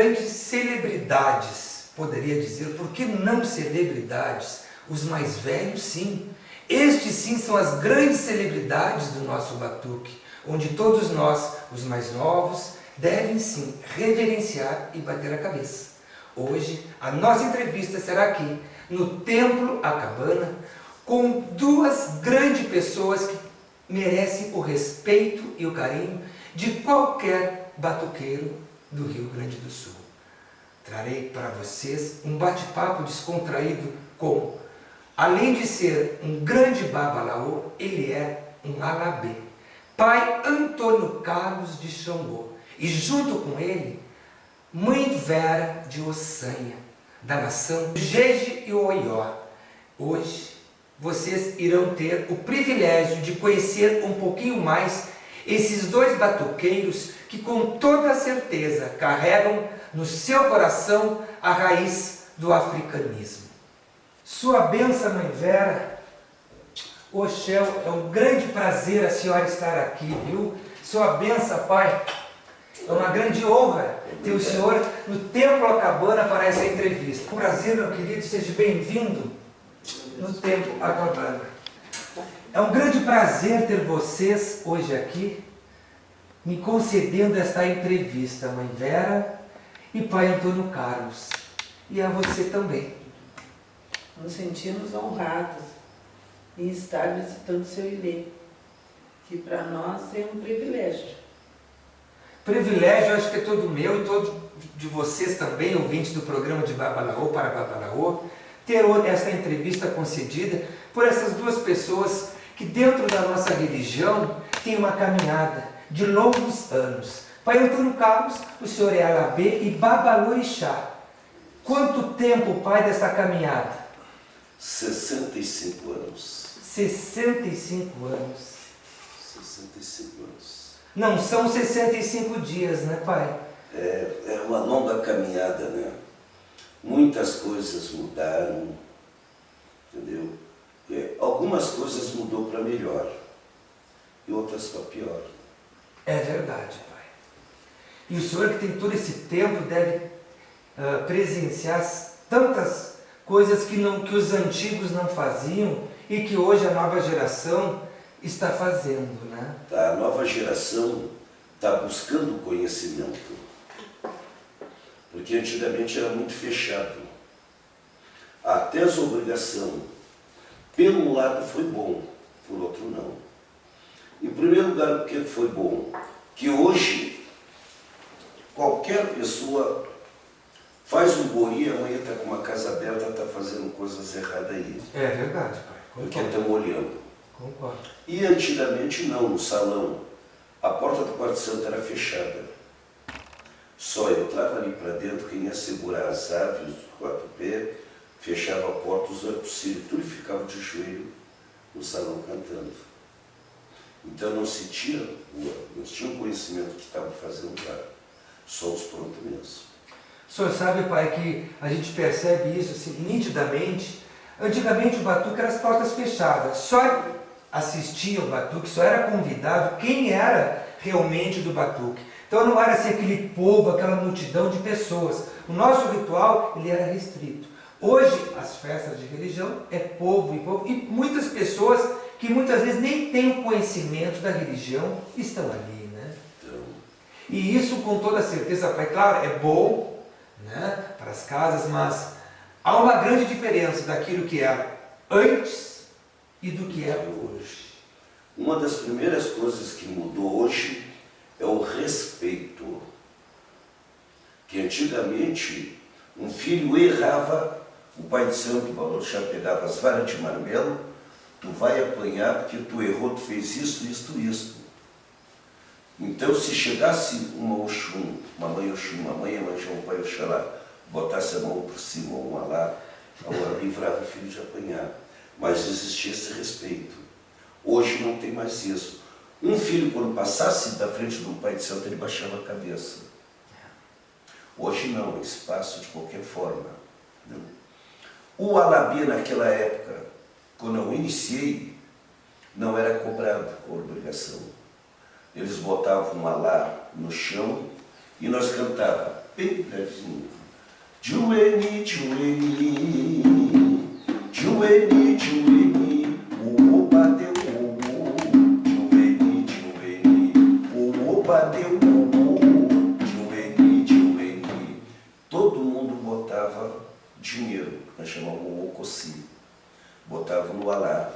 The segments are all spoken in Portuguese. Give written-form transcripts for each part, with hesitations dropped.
grandes celebridades, poderia dizer, por que não celebridades? Os mais velhos, sim. Estes, sim, são as grandes celebridades do nosso batuque, onde todos nós, os mais novos, devem, sim, reverenciar e bater a cabeça. Hoje, a nossa entrevista será aqui, no Templo A Cabana, com duas grandes pessoas que merecem o respeito e o carinho de qualquer batuqueiro do Rio Grande do Sul. Trarei para vocês um bate-papo descontraído com, além de ser um grande babalaô, ele é um alabê, pai Antônio Carlos de Xangô, e junto com ele, mãe Vera de Ossanha, da nação Jeje e Oió. Hoje, vocês irão ter o privilégio de conhecer um pouquinho mais esses dois batuqueiros que com toda certeza carregam no seu coração a raiz do africanismo. Sua bênção, mãe Vera. Oxel, é um grande prazer a senhora estar aqui, viu? Sua bênção, pai. É uma grande honra ter o senhor no Templo A Cabana para essa entrevista. Um prazer, meu querido, seja bem-vindo no Templo A Cabana. É um grande prazer ter vocês hoje aqui, me concedendo esta entrevista, mãe Vera e pai Antônio Carlos. E a você também. Nos sentimos honrados em estar visitando o seu Ilê, que para nós é um privilégio. Privilégio, acho que é todo meu e todo de vocês também, ouvintes do programa de Babalaô para Babalaô, ter esta entrevista concedida por essas duas pessoas que dentro da nossa religião têm uma caminhada de longos anos. Pai Antônio Carlos, o senhor é alabê e babalorixá. Quanto tempo, pai, desta caminhada? 65 anos. 65 anos. 65 anos. Não são 65 dias, né, pai? É uma longa caminhada, né? Muitas coisas mudaram, entendeu? Algumas coisas mudou para melhor e outras para pior. É verdade, pai. E o senhor que tem todo esse tempo deve presenciar tantas coisas que os antigos não faziam e que hoje a nova geração está fazendo, né? A nova geração está buscando conhecimento, porque antigamente era muito fechado. Até as obrigações, pelo lado foi bom, por outro não. Em primeiro lugar, porque foi bom? Que hoje, qualquer pessoa faz um bori e amanhã está com uma casa aberta, está fazendo coisas erradas aí. É verdade, pai. Porque estão olhando. Concordo. E antigamente não, no salão, a porta do quarto santo era fechada. Só entrava ali para dentro quem ia segurar as aves do quatro pés, fechava a porta, os arpocílios, tudo ficava de joelho no salão cantando. Então não se tinha o conhecimento que estavam fazendo lá, só os prontos mesmo. O senhor sabe, pai, que a gente percebe isso assim, nitidamente. Antigamente o batuque era as portas fechadas, só assistia ao batuque, só era convidado quem era realmente do batuque. Então não era assim aquele povo, aquela multidão de pessoas. O nosso ritual, ele era restrito. Hoje, as festas de religião é povo e muitas pessoas que muitas vezes nem têm o conhecimento da religião estão ali, né? Então, E isso com toda certeza, pai, claro, é bom, né, para as casas, mas há uma grande diferença daquilo que era antes e do que é hoje. uma das primeiras coisas que mudou hoje é o respeito. Que antigamente um filho errava, o pai de santo, o babalorixá, pegava as varas de marmelo, tu vai apanhar porque tu errou, tu fez isso. Então se chegasse uma Oxum, uma mãe Oxum, uma mãe Emanjá, um pai Oxalá, botasse a mão por cima, uma lá, ela livrava o filho de apanhar. Mas existia esse respeito. Hoje não tem mais isso. Um filho, quando passasse da frente de um pai de santo, ele baixava a cabeça. Hoje não, eles passam de qualquer forma. Né? O alabê naquela época, quando eu iniciei, não era cobrado a obrigação. Eles botavam um alá no chão e nós cantávamos bem brevezinho. Jueni, Jueni, Jueni, Jueni, o bateu o Jueni, Jueni, o bateu o Jueni, Jueni. Todo mundo botava dinheiro, nós chamamos o Ocossi, botava no alá.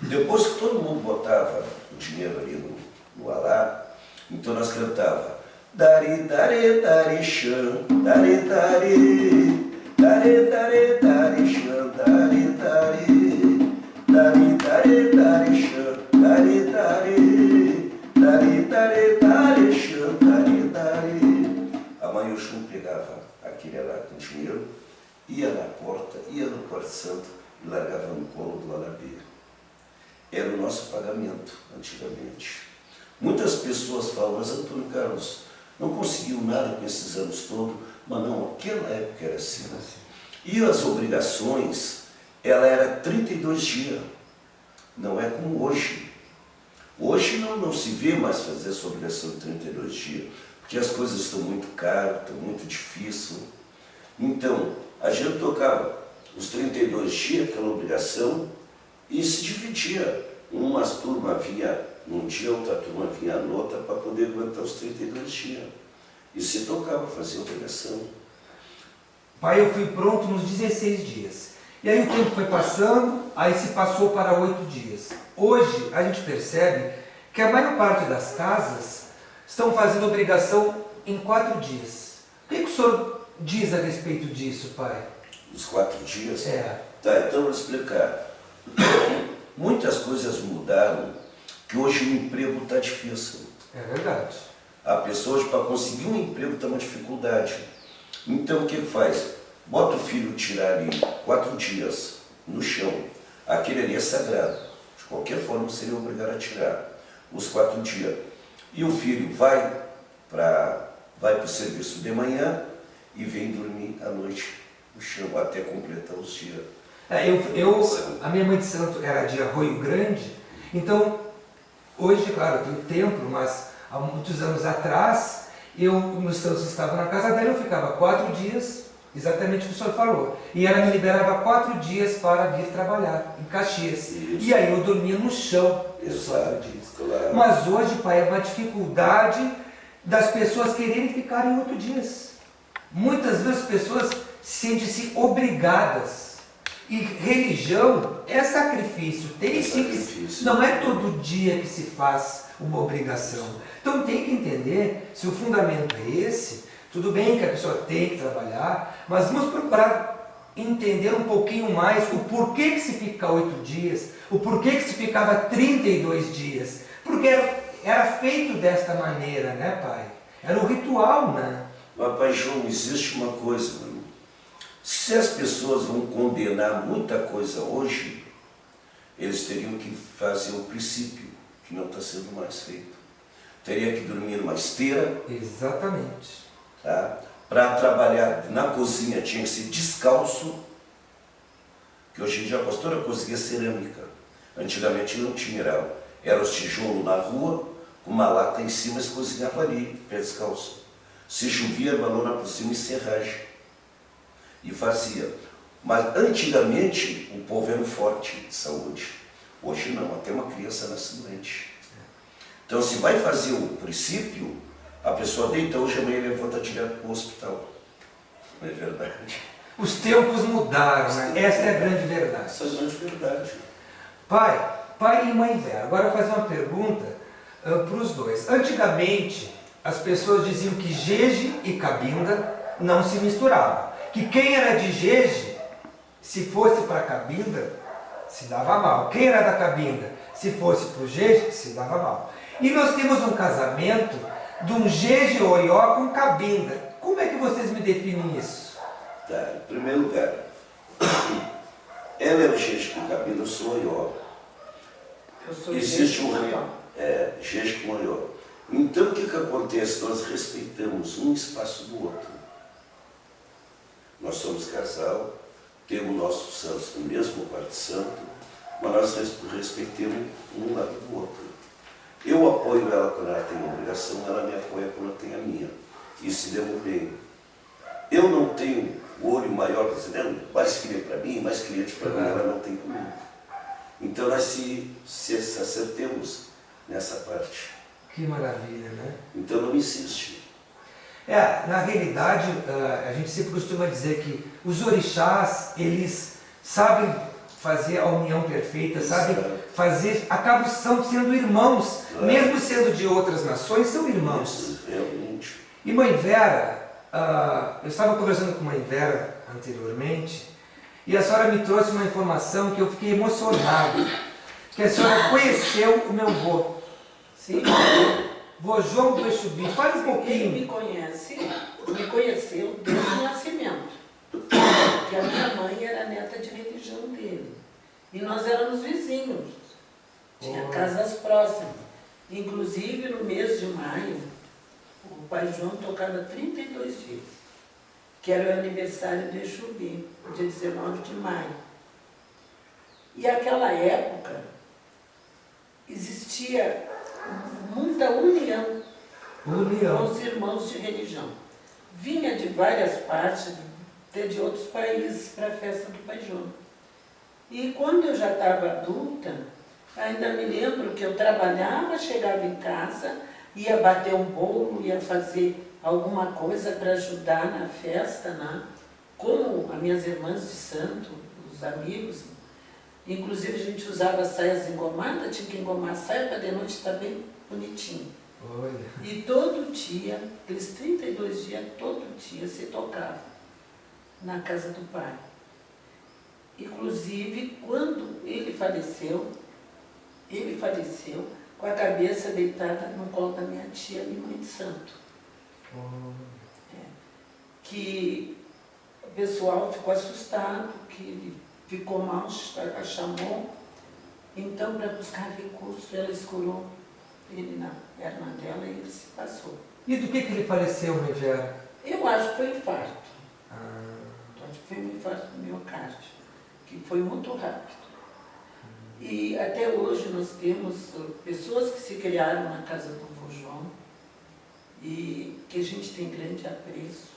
Depois que todo mundo botava o dinheiro ali no alá, então nós cantava Dari, dari, dari, chan, dari, dari, dari, dari, dari, chan, dari, dari, dari, dari, dari, chan, dari, dari, dari, dari, dari, chan, dari, dari. A mãe Oxum pegava aquele alá com dinheiro, ia na porta, ia no quarto santo e largava no colo do alabê. Era o nosso pagamento antigamente. Muitas pessoas falam, mas Antônio Carlos não conseguiu nada com esses anos todos, mas não, aquela época era assim. E as obrigações, ela era 32 dias, não é como hoje. Hoje não se vê mais fazer essa obrigação de 32 dias, porque as coisas estão muito caras, estão muito difíceis. Então, a gente tocava os 32 dias, aquela obrigação, e se dividia. Umas turmas vinha num dia, outra turma vinha na outra para poder aguentar os 32 dias. E se tocava, fazia obrigação. Pai, eu fui pronto nos 16 dias. E aí o tempo foi passando, aí se passou para 8 dias. Hoje a gente percebe que a maior parte das casas estão fazendo obrigação em 4 dias. O que o senhor diz a respeito disso, pai? Os 4 dias? É. Tá, então eu vou explicar. Muitas coisas mudaram, que hoje o emprego está difícil. É verdade. A pessoa hoje, para conseguir um emprego, está uma dificuldade. Então o que faz? Bota o filho tirar ali 4 dias no chão. Aquele ali é sagrado. De qualquer forma, seria obrigado a tirar os 4 dias. E o filho vai para o serviço de manhã e vem dormir à noite no chão, até completar os dias. A minha mãe de santo era de Arroio Grande, então hoje, claro, eu tenho templo, mas há muitos anos atrás, meus santos estavam na casa dela, eu ficava 4 dias, exatamente o que o senhor falou, e ela me liberava 4 dias para vir trabalhar em Caxias. Isso. E aí eu dormia no chão. Exato, claro. Mas hoje, pai, é uma dificuldade das pessoas quererem ficar em 8 dias. Muitas vezes as pessoas sentem-se obrigadas. E religião é sacrifício, não é todo dia que se faz uma obrigação. Então tem que entender, se o fundamento é esse, tudo bem que a pessoa tem que trabalhar, mas vamos procurar entender um pouquinho mais o porquê que se fica 8 dias, o porquê que se ficava 32 dias, porque era feito desta maneira, né, pai? Era um ritual, né? Mas, pai João, existe uma coisa, mano. Se as pessoas vão condenar muita coisa hoje, eles teriam que fazer o princípio, que não está sendo mais feito. Teria que dormir numa esteira. Exatamente. Tá? Para trabalhar na cozinha tinha que ser descalço, que hoje em dia a pastora cozinha cerâmica. Antigamente não tinha, era os tijolos na rua, com uma lata em cima, eles cozinhavam ali, pé descalço. Se chovia, a lona por cima e serragem. E fazia. Mas antigamente o povo era forte de saúde. Hoje não, até uma criança nasce doente. Então se vai fazer o princípio, a pessoa deita hoje, amanhã levanta direto para o hospital. Não é verdade? Os tempos mudaram, né? Essa é a grande verdade. Essa é a grande verdade. Pai e mãe Vera, agora eu vou fazer uma pergunta para os dois. Antigamente as pessoas diziam que Jeje e Cabinda não se misturavam. Que quem era de Jeje, se fosse para Cabinda, se dava mal. Quem era da Cabinda, se fosse para o Jeje, se dava mal. E nós temos um casamento de um Jeje Oió com Cabinda. Como é que vocês me definem isso? Tá, em primeiro lugar, ela é o Jeje com Cabinda, eu sou Oió. Eu sou Existe um Jeje com Oió. Então o que acontece? Nós respeitamos um espaço do outro. Nós somos casal, temos nossos santos no mesmo quarto santo, mas nós respeitamos um lado do outro. Eu apoio ela quando ela tem obrigação, ela me apoia quando ela tem a minha. e se demos bem. Eu não tenho o olho maior para dizer, não, mais filha para mim, mais cliente para mim, ela não tem comigo. Então nós se acertemos nessa parte. Que maravilha, né? Então não insiste. Na realidade, a gente sempre costuma dizer que os orixás, eles sabem fazer a união perfeita, sabem fazer, são sendo irmãos, mesmo sendo de outras nações, são irmãos. Realmente. E Mãe Vera, eu estava conversando com Mãe Vera anteriormente, e a senhora me trouxe uma informação que eu fiquei emocionado, que a senhora conheceu o meu avô. Sim. Vô João do Exubi, fala um Ele pouquinho. me conheceu desde o nascimento. Porque a minha mãe era neta de religião dele. E nós éramos vizinhos. Tinha casas próximas. Inclusive, no mês de maio, o pai João tocava 32 dias, que era o aniversário do Exubi, dia 19 de maio. E naquela época, existia muita união com os irmãos de religião. Vinha de várias partes, até de outros países, para a festa do Pai João. E quando eu já estava adulta, ainda me lembro que eu trabalhava, chegava em casa, ia bater um bolo, ia fazer alguma coisa para ajudar na festa, né? Como as minhas irmãs de santo, os amigos. Inclusive a gente usava saias engomadas, tinha que engomar a saia para de noite estar bem bonitinho. Olha. E todo dia, aqueles 32 dias, todo dia se tocava na casa do pai. Inclusive, quando ele faleceu com a cabeça deitada no colo da minha tia, minha mãe de santo. Que o pessoal ficou assustado, que ele ficou mal, a chamou. Então, para buscar recurso, ela escurou ele na perna dela e ele se passou. E do que ele faleceu, Mãe Vera? Eu acho que foi infarto. Acho que foi um infarto do miocárdio, que foi muito rápido. E até hoje nós temos pessoas que se criaram na casa do vô João e que a gente tem grande apreço,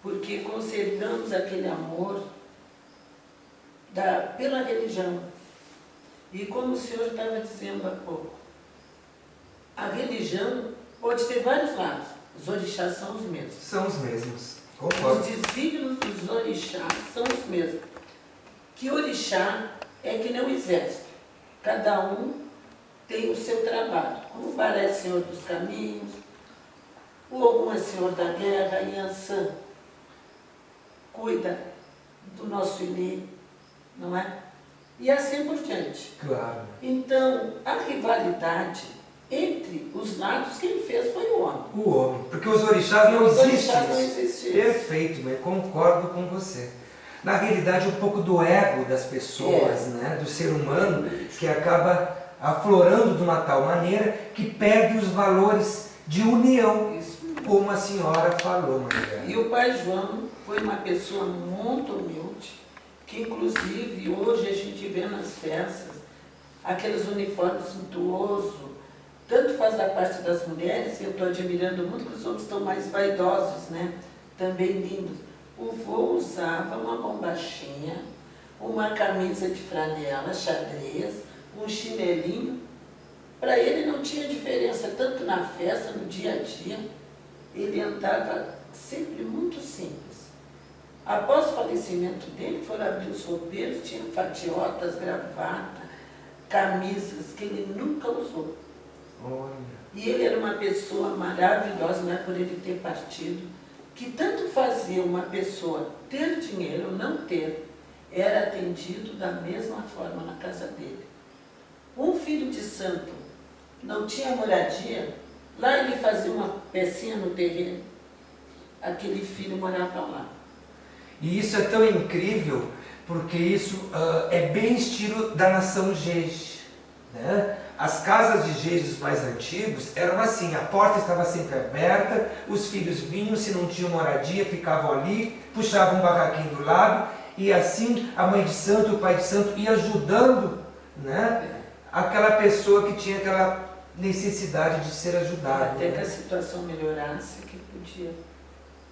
porque conservamos aquele amor pela religião. E como o senhor estava dizendo há pouco, a religião pode ter vários lados. Os orixás são os mesmos. São os mesmos, concordo. Os desígnios dos orixás são os mesmos. Que orixá é que nem o exército. Cada um tem o seu trabalho. O Baré é senhor dos caminhos, o Ogum é senhor da guerra, a Yansan cuida do nosso Ilê, não é? E assim por diante. Claro. Então, a rivalidade entre os lados, quem fez foi o homem. O homem, porque os orixás não Os existem. orixás não existiam. Perfeito, mas concordo com você. Na realidade, um pouco do ego das pessoas, né, do ser humano, que acaba aflorando de uma tal maneira que perde os valores de união, como a senhora falou, Maria. E o pai João foi uma pessoa muito humilde, que inclusive hoje a gente vê nas festas aqueles uniformes suntuosos, tanto faz da parte das mulheres, e eu estou admirando muito que os homens estão mais vaidosos, né? Também lindos. O vô usava uma bombachinha, uma camisa de franela, xadrez, um chinelinho. Para ele não tinha diferença, tanto na festa, no dia a dia, ele andava sempre muito simples. Após o falecimento dele, foram abrir os roupeiros, tinha fatiotas, gravata, camisas que ele nunca usou. Olha. E ele era uma pessoa maravilhosa, não é por ele ter partido, que tanto fazia uma pessoa ter dinheiro ou não ter, era atendido da mesma forma na casa dele. Um filho de santo não tinha moradia, lá ele fazia uma pecinha no terreno, aquele filho morava lá. E isso é tão incrível, porque isso é bem estilo da nação Jeje, né? As casas de Jejes mais antigos eram assim, a porta estava sempre aberta, os filhos vinham, se não tinham moradia, ficavam ali, puxavam um barraquinho do lado, e assim a mãe de santo, o pai de santo ia ajudando, né, aquela pessoa que tinha aquela necessidade de ser ajudado. Até que a situação melhorasse, que podia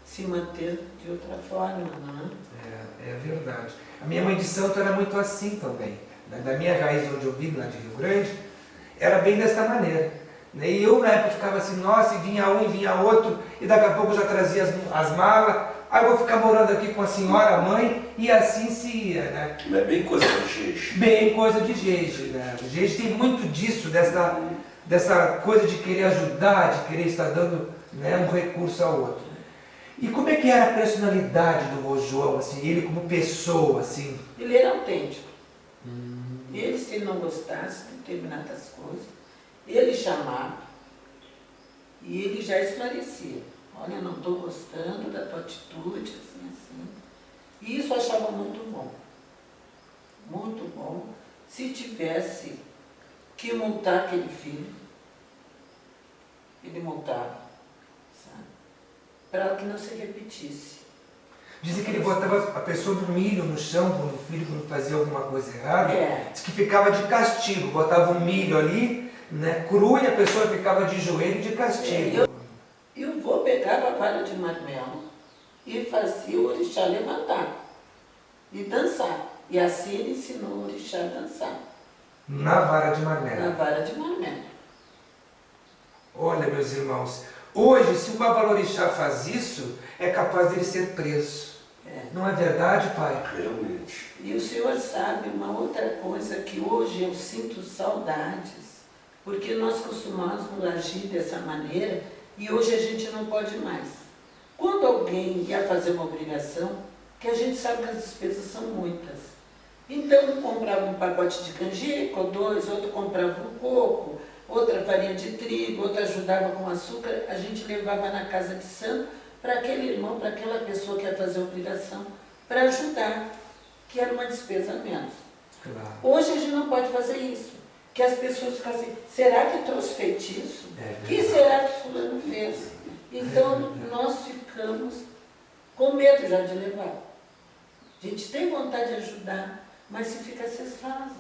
se manter de outra forma, né? É verdade. A minha mãe de santo era muito assim também. Né? Da minha raiz, onde eu vim, lá de Rio Grande, era bem dessa maneira. Né? E eu na época ficava assim, nossa, e vinha um e vinha outro, e daqui a pouco eu já trazia as malas, aí eu vou ficar morando aqui com a senhora, a mãe, e assim se ia. Né? É bem coisa de gente. Bem coisa de gente. Né? O gente tem muito disso, dessa coisa de querer ajudar, de querer estar dando, né, um recurso ao outro. E como é que era a personalidade do vô João, assim, ele como pessoa, assim? Ele era autêntico. Ele, se ele não gostasse de determinadas coisas, ele chamava e ele já esclarecia. Olha, não estou gostando da tua atitude, assim, assim. E isso eu achava muito bom. Muito bom. Se tivesse que multar aquele filho, ele multava, sabe? Para que não se repetisse. Dizem que ele botava a pessoa no milho no chão quando o filho fazia alguma coisa errada. Diz que ficava de castigo, botava um milho ali, né, cru, e a pessoa ficava de joelho de castigo. E o vô pegava a vara de marmelo e fazia o orixá levantar e dançar. E assim ele ensinou o orixá a dançar. Na vara de marmelo. Na vara de marmelo. Olha, meus irmãos, hoje, se o babalorixá faz isso, é capaz dele ser preso. Não é verdade, pai? Realmente. E o senhor sabe uma outra coisa que hoje eu sinto saudades, porque nós costumávamos agir dessa maneira e hoje a gente não pode mais. Quando alguém ia fazer uma obrigação, que a gente sabe que as despesas são muitas, então um comprava um pacote de canjica ou dois, outro comprava um coco, outra farinha de trigo, outra ajudava com açúcar, a gente levava na casa de santo para aquele irmão, para aquela pessoa que ia fazer a obrigação, para ajudar, que era uma despesa a menos. Claro. Hoje a gente não pode fazer isso, que as pessoas ficam assim, será que trouxe feitiço? O que será que fulano fez? Então nós ficamos com medo já de levar. A gente tem vontade de ajudar, mas se fica, vocês fazem.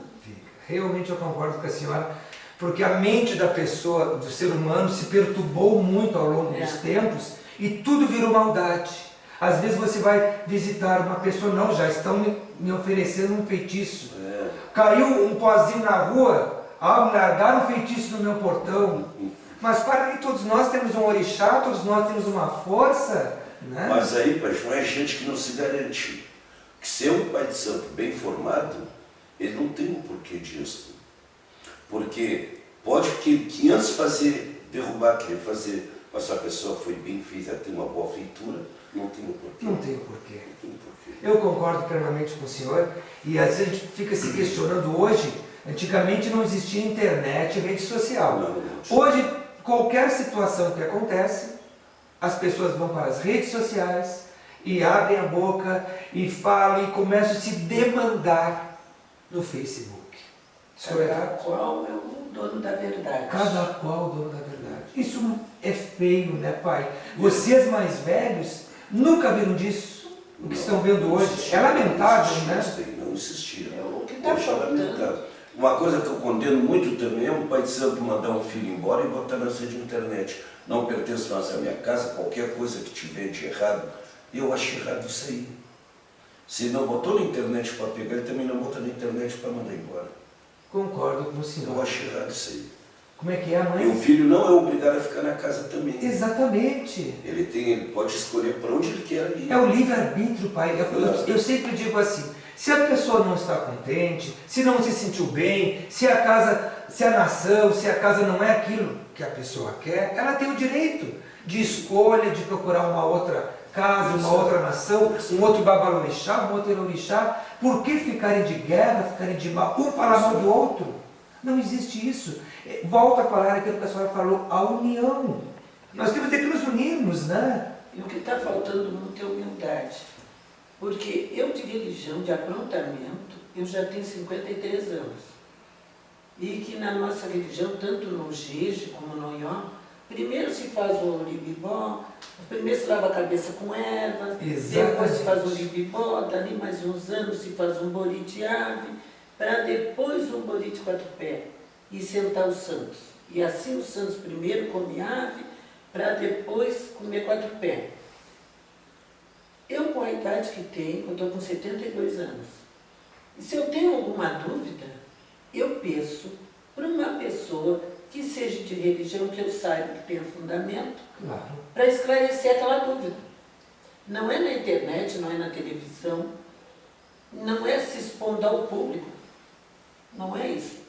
Realmente eu concordo com a senhora, porque a mente da pessoa, do ser humano, se perturbou muito ao longo dos tempos e tudo virou maldade. Às vezes você vai visitar uma pessoa, não, já estão me oferecendo um feitiço. Caiu um pozinho na rua, me largaram um feitiço no meu portão. Mas para que todos nós temos um orixá, todos nós temos uma força. Né? Mas aí, paixão, é gente que não se garante. Que ser um pai de santo bem formado, ele não tem um porquê disso. Porque pode que antes derrubar, querer fazer, mas se a pessoa foi bem feita, tem uma boa feitura, não tem um porquê. Não tem o porquê. Não tem um porquê. Eu concordo plenamente com o senhor, e às vezes a gente fica se questionando hoje, antigamente não existia internet e rede social. Não. Hoje, qualquer situação que acontece, as pessoas vão para as redes sociais e abrem a boca e falam e começam a se demandar no Facebook. Cada qual é o dono da verdade. Cada qual o dono da verdade. Isso é feio, né, pai? Vocês mais velhos nunca viram disso, o que estão vendo hoje. É lamentável, né? Não existia. É o que está Hoje é lamentável. Uma coisa que eu condeno muito também é um pai de santo mandar um filho embora e botar na rede de internet. Não pertence mais à minha casa, qualquer coisa que tiver de errado. Eu acho errado isso aí. Se ele não botou na internet para pegar, ele também não bota na internet para mandar embora. Concordo com o senhor. Eu acho errado isso aí. Como é que é, mãe? E o filho não é obrigado a ficar na casa também. Exatamente. Ele pode escolher para onde ele quer ir. É o livre-arbítrio, pai. Eu sempre digo assim, se a pessoa não está contente, se não se sentiu bem, se a nação, se a casa não é aquilo que a pessoa quer, ela tem o direito de escolha, de procurar uma outra casa, uma outra nação, um outro babalorixá, um outro orixá. Por que ficarem de guerra, ficarem de mal, um falar mal do outro? Não existe isso. Volto a falar aquilo que a senhora falou, a união. Nós temos que nos unirmos, né? E o que está faltando muito é humildade. Porque eu de religião, de aprontamento, eu já tenho 53 anos. E que na nossa religião, tanto no jeje como no ió, primeiro se faz o oribibó, primeiro se lava a cabeça com ervas, depois se faz o oribibó, dali mais uns anos se faz um bori de ave, para depois um bori de 4 pés e sentar os santos. E assim os santos primeiro comem ave, para depois comer quadrupé. Eu, com a idade que tenho, eu estou com 72 anos, e se eu tenho alguma dúvida, eu peço para uma pessoa que seja de religião, que eu saiba que tenha fundamento, Claro. para esclarecer aquela dúvida. Não é na internet, não é na televisão, não é se expondo ao público, não é isso.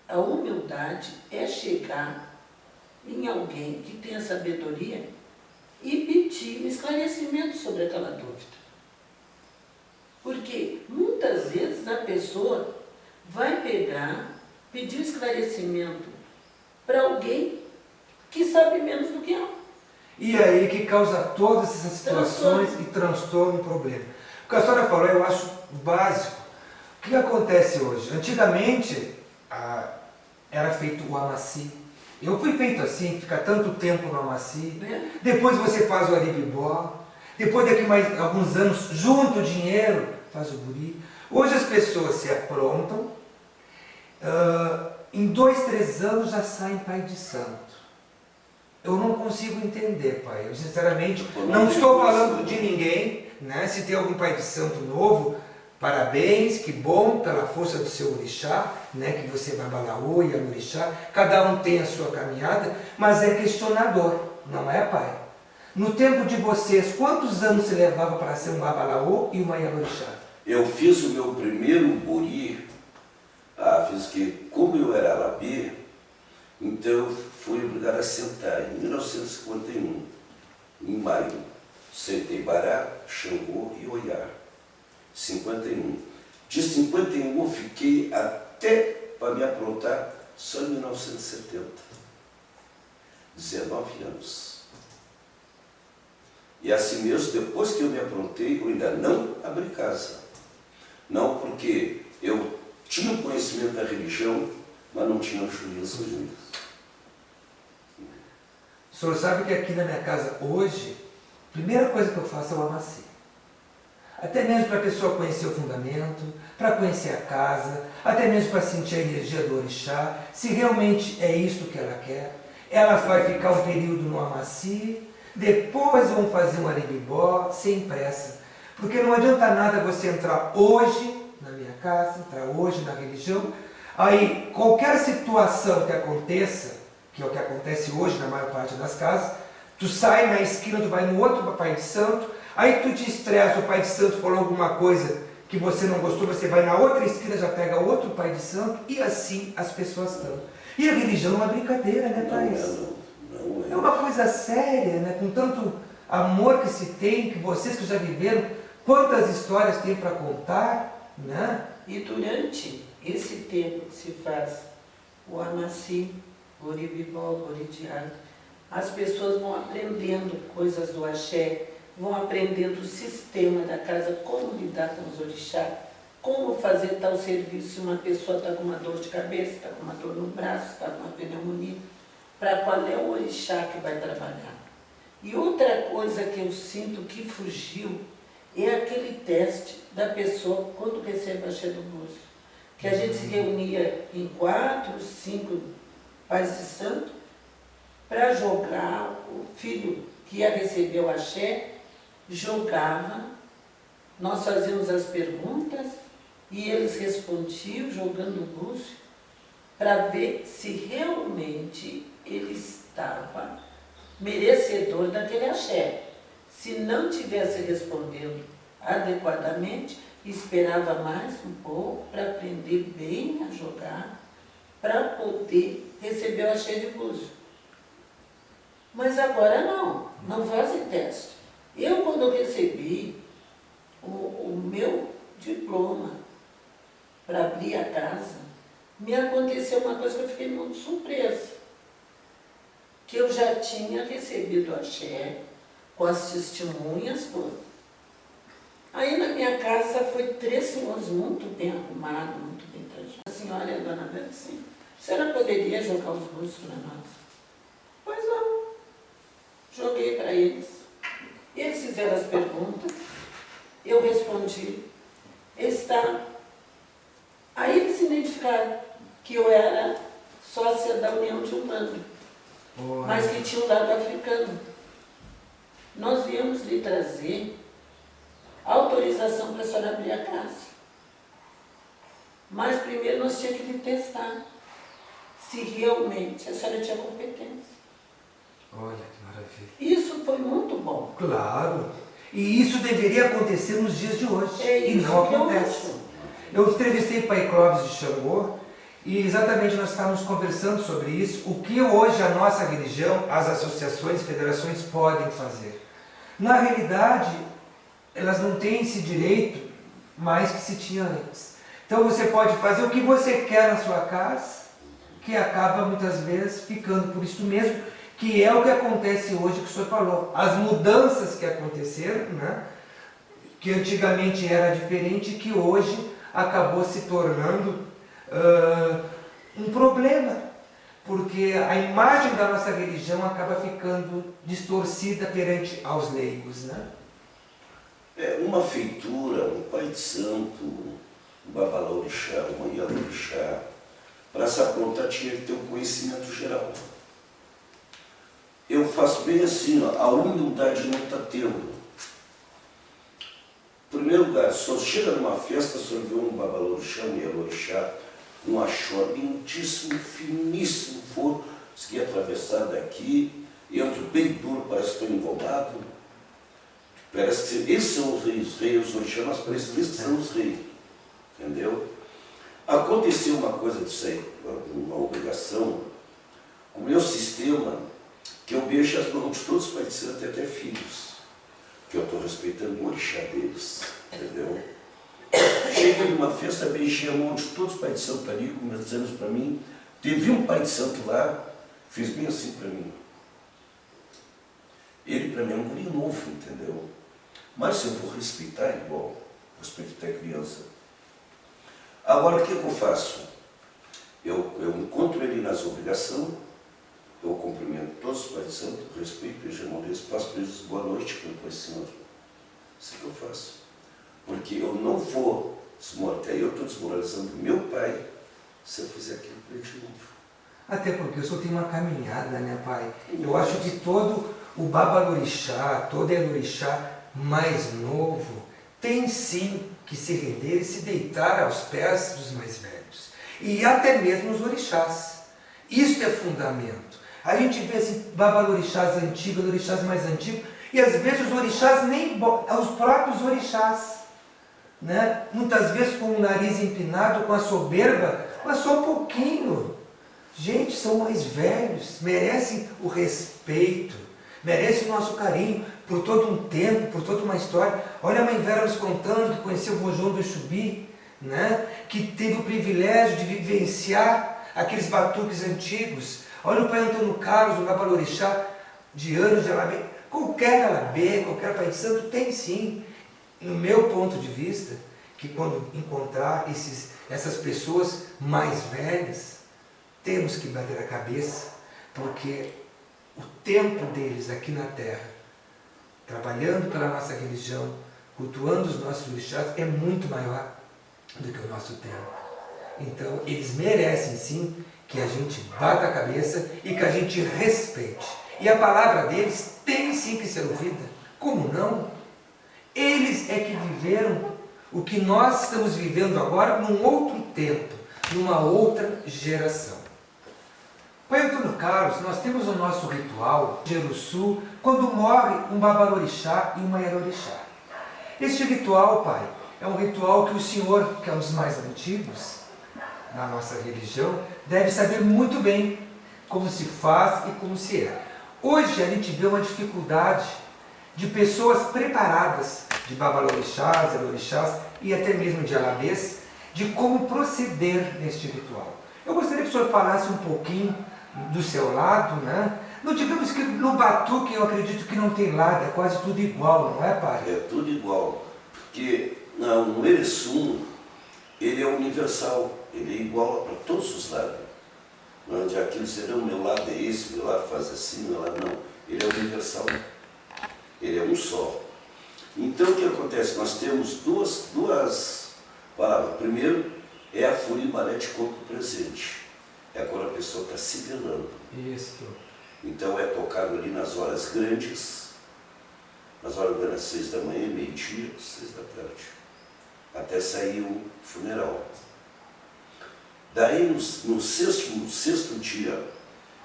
A humildade é chegar em alguém que tenha sabedoria e pedir um esclarecimento sobre aquela dúvida. Porque muitas vezes a pessoa vai pedir um esclarecimento para alguém que sabe menos do que ela. E aí que causa todas essas situações e transtorno e problema. O que a senhora falou eu acho básico. O que acontece hoje? Antigamente era feito o amaci. Eu fui feito assim, fica tanto tempo no amaci. Depois você faz o aribibó. Depois daqui mais alguns anos, junta o dinheiro, faz o guri. Hoje as pessoas se aprontam. Em 2, 3 anos já saem pai de santo. Eu não consigo entender, pai. Eu, sinceramente, não estou falando de ninguém, né? Se tem algum pai de santo novo, parabéns, que bom, pela força do seu orixá, né? Que você vai balaô e a orixá. Cada um tem a sua caminhada, mas é questionador, não é, pai? No tempo de vocês, quantos anos se levava para ser um babalaô e uma Yalorixá? Eu fiz o meu primeiro buri, fiz que, como eu era alabê, então eu fui obrigado a sentar em 1951, em maio. Sentei Bará, Xangô e Oiá. 51. De 51 eu fiquei até para me aprontar só em 1970. 19 anos. E assim mesmo, depois que eu me aprontei, eu ainda não abri casa. Não porque eu tinha um conhecimento da religião, mas não tinha juízo ainda. O senhor sabe que aqui na minha casa hoje, a primeira coisa que eu faço é o amaci. Até mesmo para a pessoa conhecer o fundamento, para conhecer a casa, até mesmo para sentir a energia do orixá, se realmente é isso que ela quer. Ela vai ficar um período no amaci, depois vão fazer um aribibó, sem pressa. Porque não adianta nada você entrar hoje na minha casa, entrar hoje na religião, aí qualquer situação que aconteça, que é o que acontece hoje na maior parte das casas, tu sai na esquina, tu vai no outro pai de santo, aí tu te estressa, o pai de santo falou alguma coisa que você não gostou, você vai na outra esquina, já pega outro pai de santo, e assim as pessoas estão. E a religião é uma brincadeira, né, pai? Não é. É uma coisa séria, né? Com tanto amor que se tem, que vocês que já viveram, quantas histórias tem para contar, né? E durante esse tempo que se faz o amaci, o oribibó, o oridiado, as pessoas vão aprendendo coisas do axé, vão aprendendo o sistema da casa, como lidar com os orixás, como fazer tal serviço se uma pessoa está com uma dor de cabeça, está com uma dor no braço, está com uma pneumonia, para qual é o orixá que vai trabalhar. E outra coisa que eu sinto que fugiu é aquele teste da pessoa quando recebe a axé do Búzio, que a gente se reunia em 4, 5 pais de santo para jogar, o filho que ia receber o axé jogava, nós fazíamos as perguntas e eles respondiam jogando o búzio para ver se realmente ele estava merecedor daquele axé. Se não tivesse respondendo adequadamente, esperava mais um pouco para aprender bem a jogar, para poder receber o axé de búzio. Mas agora não fazem teste. Eu, quando eu recebi o meu diploma para abrir a casa, me aconteceu uma coisa que eu fiquei muito surpresa. Que eu já tinha recebido o axé, com as testemunhas todas. Aí na minha casa foi 3 senhores muito bem arrumados, muito bem trajados. A senhora e a dona Bela assim, a senhora poderia jogar os búzios para nós? Pois não. Joguei para eles. Eles fizeram as perguntas, eu respondi, está. Aí eles se identificaram que eu era sócia da União de Umbanda, Olha. mas que tinha um lado africano. Nós viemos lhe trazer autorização para a senhora abrir a casa. Mas primeiro nós tínhamos que lhe testar se realmente a senhora tinha competência. Olha que maravilha. Isso foi muito bom. Claro. E isso deveria acontecer nos dias de hoje. É e isso não que eu acontece. acho. Eu entrevistei o Pai Clóvis de Xangô e exatamente nós estávamos conversando sobre isso, o que hoje a nossa religião, as associações e federações podem fazer. Na realidade, elas não têm esse direito mais que se tinha antes. Então você pode fazer o que você quer na sua casa, que acaba muitas vezes ficando por isso mesmo, que é o que acontece hoje que o senhor falou. As mudanças que aconteceram, né? Que antigamente era diferente, que hoje acabou se tornando um problema, porque a imagem da nossa religião acaba ficando distorcida perante aos leigos, né? Uma feitura, um pai de santo, um babalorixá, uma ialorixá, para se aprontar tinha que ter um conhecimento geral. Eu faço bem assim, ó, a humildade não está tendo. Em primeiro lugar, só chega numa festa, só vê um babalorixá, um ialorixá, um axó lindíssimo, finíssimo, for, se atravessar daqui, entro bem duro, parece que estou envolvado. Parece que eles são os reis, os orixás, mas parece que eles são os reis. Entendeu? Aconteceu uma coisa disso aí, uma obrigação, o meu sistema, que eu beijo as mãos de todos os pais de santo, até filhos, que eu estou respeitando o orixá deles, entendeu? Cheguei numa festa, beijei a mão de todos os pais de santo ali, com meus anos para mim, teve um pai de santo lá, fez bem assim para mim. Ele para mim é um guri novo, entendeu? Mas eu vou respeitar igual, respeitar a criança. Agora o que eu faço? Eu encontro ele nas obrigações, eu cumprimento todos os pais de santo, respeito, beijo a mão deles, passo para eles boa noite, como foi, Senhor. Isso que eu faço. Porque eu não vou desmoralizar, eu estou desmoralizando meu pai se eu fizer aquilo para ele de novo. Até porque o senhor tem uma caminhada, né, pai? Eu acho que todo o babalorixá, todo elorixá mais novo, tem sim que se render e se deitar aos pés dos mais velhos. E até mesmo os orixás. Isto é fundamento. A gente vê assim, babalorixás antigos, orixás mais antigos, e às vezes os orixás nem os próprios orixás, né? Muitas vezes com o nariz empinado, com a soberba, mas só um pouquinho. Gente, são mais velhos, merecem o respeito, merecem o nosso carinho por todo um tempo, por toda uma história. Olha a mãe Vera nos contando que conheceu o vô João do Exubi, né? Que teve o privilégio de vivenciar aqueles batuques antigos. Olha o pai Antônio Carlos, o babalorixá de anos de Alabê. Qualquer Alabê, qualquer pai de santo tem sim, no meu ponto de vista, que quando encontrar essas pessoas mais velhas, temos que bater a cabeça, porque o tempo deles aqui na Terra, trabalhando pela nossa religião, cultuando os nossos orixás, é muito maior do que o nosso tempo. Então, eles merecem sim que a gente bata a cabeça e que a gente respeite. E a palavra deles tem sim que ser ouvida. Como não? Eles é que viveram o que nós estamos vivendo agora num outro tempo, numa outra geração. Pai Antônio Carlos, nós temos o nosso ritual de Jeruçu, quando morre um babalorixá e uma ialorixá. Este ritual, pai, é um ritual que o senhor, que é um dos mais antigos na nossa religião, deve saber muito bem como se faz e como se é. Hoje a gente vê uma dificuldade de pessoas preparadas, de babalorixás, ialorixás e até mesmo de alabês, de como proceder neste ritual. Eu gostaria que o senhor falasse um pouquinho do seu lado, né? Não digamos que no batuque eu acredito que não tem lado, é quase tudo igual, não é, pai? É tudo igual, porque no Eresum, ele é universal, ele é igual para todos os lados. Onde aquilo será o meu lado é esse, meu lado faz assim, meu lado não. Ele é universal, ele é um só. Então o que acontece? Nós temos duas palavras. Primeiro é a fúria e balé de corpo presente. é quando a pessoa está se velando. Isso. Então é tocado ali nas horas grandes, nas horas das 6 da manhã, meio-dia, 6 da tarde, até sair o funeral. Daí no sexto dia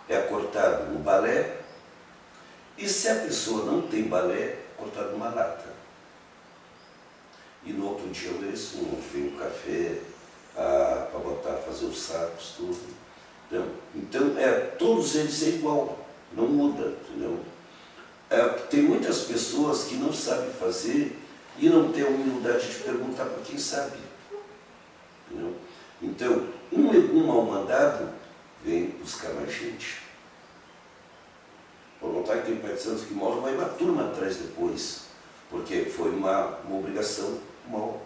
é cortado no balé, e se a pessoa não tem balé, é cortado numa lata. E no outro dia o ereçum, onde vem o café, para botar, fazer os sacos, tudo. Então todos eles é igual, não muda, entendeu? Tem muitas pessoas que não sabem fazer e não têm a humildade de perguntar para quem sabe. Entendeu? Então, um legume mal mandado vem buscar mais gente. Por vontade que tem pai de santos que morre, vai uma turma atrás depois, porque foi uma obrigação mal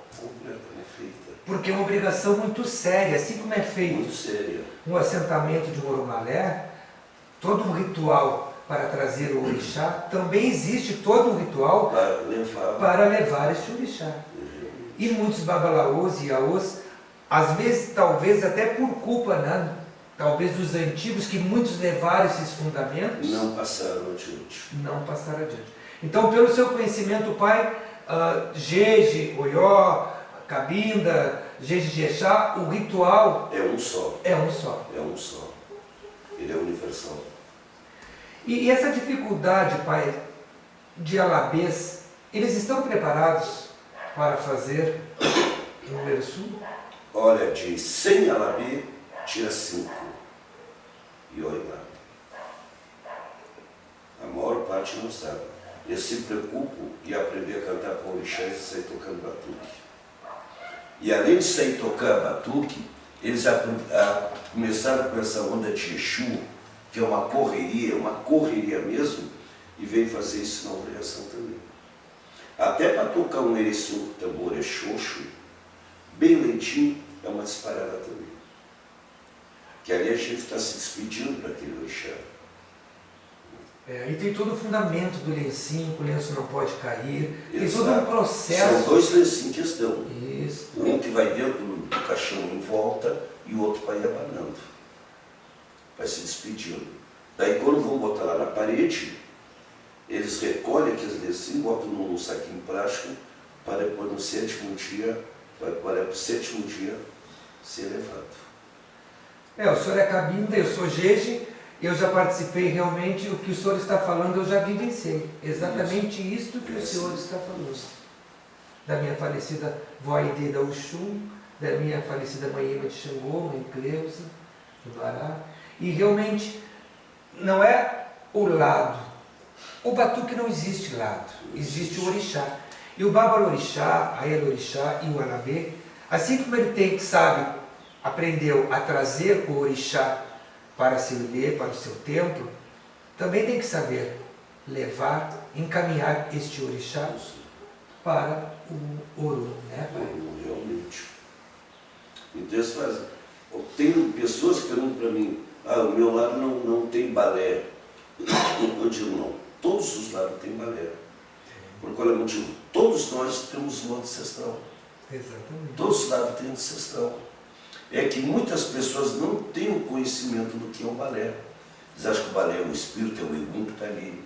feita. Porque é uma obrigação muito séria, assim como é feito Muito séria. um assentamento de Oromalé, todo um ritual para trazer o orixá, também existe todo um ritual para levar este orixá. E muitos babalaôs e iaôs, às vezes, talvez até por culpa, né? Talvez dos antigos, que muitos levaram esses fundamentos, não passaram adiante. Não passaram adiante. Então, pelo seu conhecimento, pai, Jeje, Oió, Cabinda, Jeje Jexá, o ritual é um só. É um só. É um só. Ele é universal. E essa dificuldade, pai, de alabês, eles estão preparados para fazer o número sul? Olha, de 100 alabê, tira 5. E olha lá. A maior parte não sabe. Eles se preocupam em aprender a cantar com orixás e sair tocando batuque. E além de sair tocar batuque, eles começaram com essa onda de Exu, que é uma correria mesmo, e veio fazer isso na obrigação também. Até para tocar um ereçum, que tambor é xoxo, bem lentinho, é uma disparada também. Que ali a gente está se despedindo para aquele orixá. E tem todo o fundamento do lencinho, que o lenço não pode cair, tem Exato. todo um processo. São 2 lencinhos que estão. Isso. Um que vai dentro do caixão em volta e o outro vai abanando. Vai se despedindo. Daí quando vão botar lá na parede, eles recolhem aqueles lencinhos, botam num saquinho plástico, para depois no 7º dia, para o 7º dia ser levado. O senhor é Cabinda, eu sou Jeje, eu já participei realmente, o que o senhor está falando eu já vivenciei. Exatamente isso que o senhor está falando. Da minha falecida vó Aide da Uxum, da minha falecida mãe Ema de Xangô, mãe Cleusa, do Bará. E realmente não é o lado. O batuque não existe lado, existe o orixá. E o babalorixá, a elorixá e o alabê, assim como ele aprendeu a trazer o orixá para se ler, para o seu templo, também tem que saber levar, encaminhar este orixá para o Oru, né, pai? Realmente. Então eles fazem. Tem pessoas que perguntam para mim, o meu lado não tem balé. Eu digo, não, todos os lados têm balé. Por qual é o motivo? Todos nós temos um ancestral. Exatamente. Todos os lados têm um ancestral. É que muitas pessoas não têm o conhecimento do que é o balé. Eles acham que o balé é o espírito, é o egum que está ali.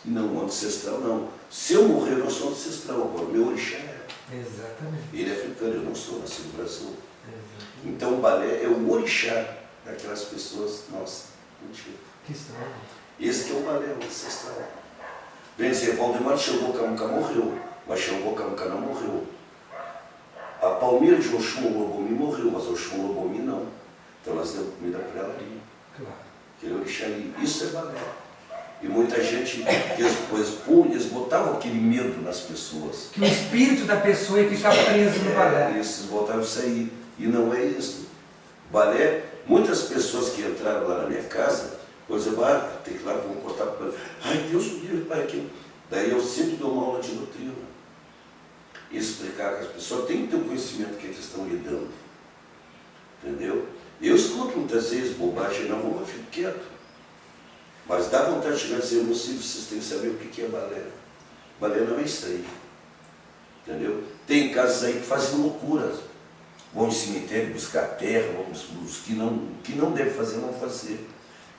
E não, o ancestral não. Se eu morrer, eu não sou ancestral, agora o meu orixá é. Exatamente. Ele é africano, eu não sou, nasci no Brasil. Exatamente. Então o balé é o orixá daquelas pessoas, nossa, mentira. Que estranho. Esse que é o balé, o ancestral. Vem dizer, Valdemar Xangô-Camuca morreu, mas Xangô-Camuca não morreu. A Palmeira de Oxum Lobomi morreu, mas Oxum Lobomi não. Então nós demos comida para ela ali. Claro. Aquele orixá ali. Isso é balé. E muita gente, eles botavam aquele medo nas pessoas. Que o espírito da pessoa ia ficar preso no balé. Eles botavam isso aí. E não é isso. Balé, muitas pessoas que entraram lá na minha casa, tem que ir lá, vamos cortar para o balé. Ai, Deus me livre, pai, aquilo. Daí eu sempre dou uma aula de doutrina. E explicar que as pessoas têm que ter o conhecimento que eles estão lidando. Entendeu? Eu escuto muitas vezes bobagem, não, eu fico quieto. Mas dá vontade de chegar e dizer, meus filhos, vocês têm que saber o que é balé. Balé não é isso aí. Entendeu? Tem casas aí que fazem loucuras. vão em cemitério buscar terra, os que não devem fazer, vão fazer.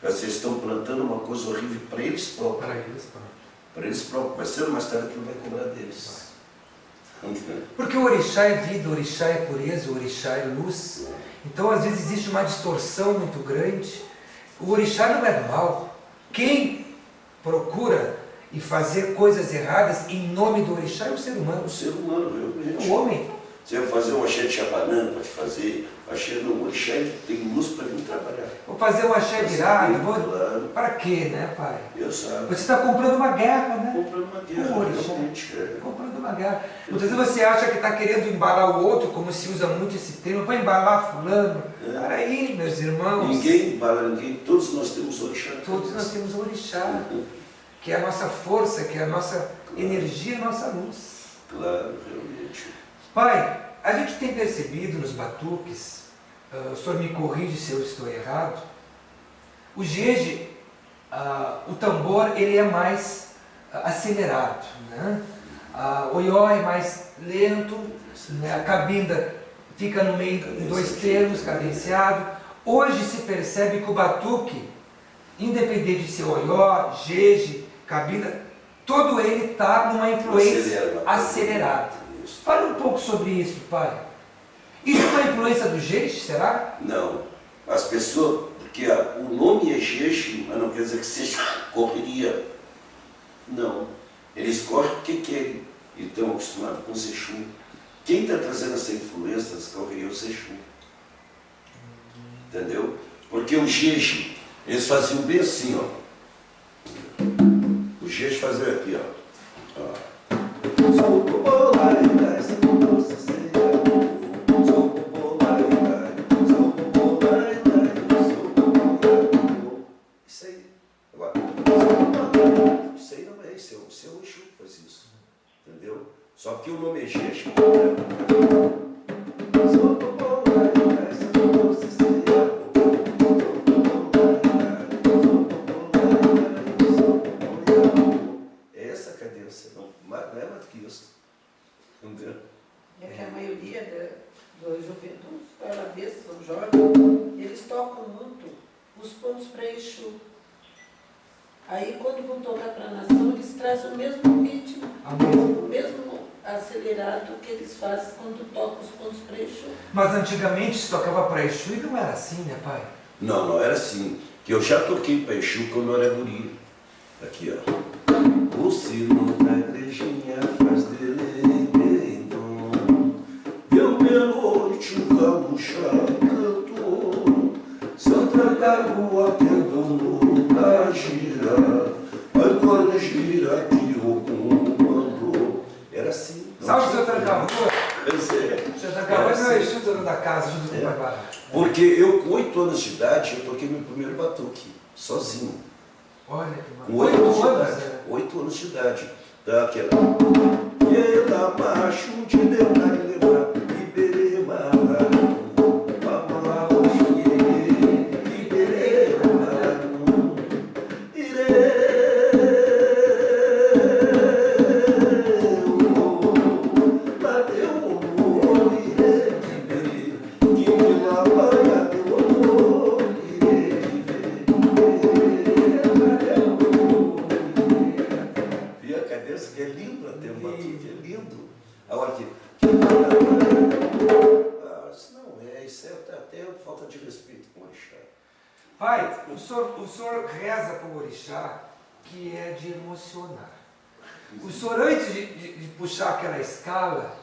Vocês estão plantando uma coisa horrível para eles próprios. Para eles próprios. Para eles próprios, mas cedo ou mais tarde aquilo vai cobrar deles. Porque o orixá é vida, o orixá é pureza, o orixá é luz. Então às vezes existe uma distorção muito grande. O orixá não é do mal. Quem procura e fazer coisas erradas em nome do orixá é o ser humano. O ser humano, viu, gente? O homem. Você vai fazer um axé de chapanã para te fazer, axé não, o axé tem luz para vir trabalhar. Vou fazer um axé virado. Claro. Para quê, né, pai? Eu sabe. Você está comprando uma guerra, né? Comprando uma guerra, realmente. Comprando uma guerra. Muitas vezes você acha que está querendo embalar o outro, como se usa muito esse termo, vai embalar fulano. Para aí, meus irmãos. Ninguém embala ninguém, todos nós temos orixá. Todos nós temos o orixá, que é a nossa força, que é a nossa energia, a nossa luz. Claro, realmente. Pai, a gente tem percebido nos batuques, o senhor me corrige se eu estou errado, o jeje, o tambor, ele é mais acelerado, né? O ió é mais lento, né? A cabinda fica no meio em dois termos, cadenciado. Hoje se percebe que o batuque, independente de ser oió, jeje, cabinda, todo ele está numa influência acelerada. Fale um pouco sobre isso, pai. Isso é uma influência do jeje, será? Não. As pessoas, porque o nome é jeje, mas não quer dizer que seja correria. Não. Eles correm porque querem e estão acostumados com o Sexu. Quem está trazendo essa influência das correrias é o Sexu. Entendeu? Porque o jeje, eles faziam bem assim, ó. O jeje fazia aqui, ó. Isso aí. Agora, isso aí não é isso, o seu Exu que faz isso. Entendeu? Só que o nome é jeje. É essa a cadência, não é mais do que isso. Entendeu? É que a maioria dos juventudes, ela vê São Jorge, eles tocam muito os pontos para Exu. Aí quando vão tocar para a nação, eles trazem o mesmo ritmo, o mesmo acelerado que eles fazem quando tocam os pontos para Exu. Mas antigamente se tocava para Exu e não era assim, né, pai? Não, não era assim. Que eu já toquei para Exu quando eu era guri. Aqui, ó. O sino da igrejinha faz delendom. Deu meia-noite, um gaúcha cantou. Santa Garoa tendo a gira. Vai quando gira que o mandou. Era assim. Salve, seu Trancavô! Pois é. Seu Trancavô não é Exu dono da casa, junto com o pai Barra. Porque eu, com 8 anos de idade, eu toquei meu primeiro batuque, sozinho. Olha que Com maravilha. 8 anos de idade. né? 8 anos de idade. Daquela. Ela macho de lembrar e lembrar. Iberema. Que é lindo até o batuque, é lindo. Agora aqui. Isso não é, isso é até falta de respeito com o orixá. Pai, o senhor reza para o orixá que é de emocionar. O senhor, antes de puxar aquela escala,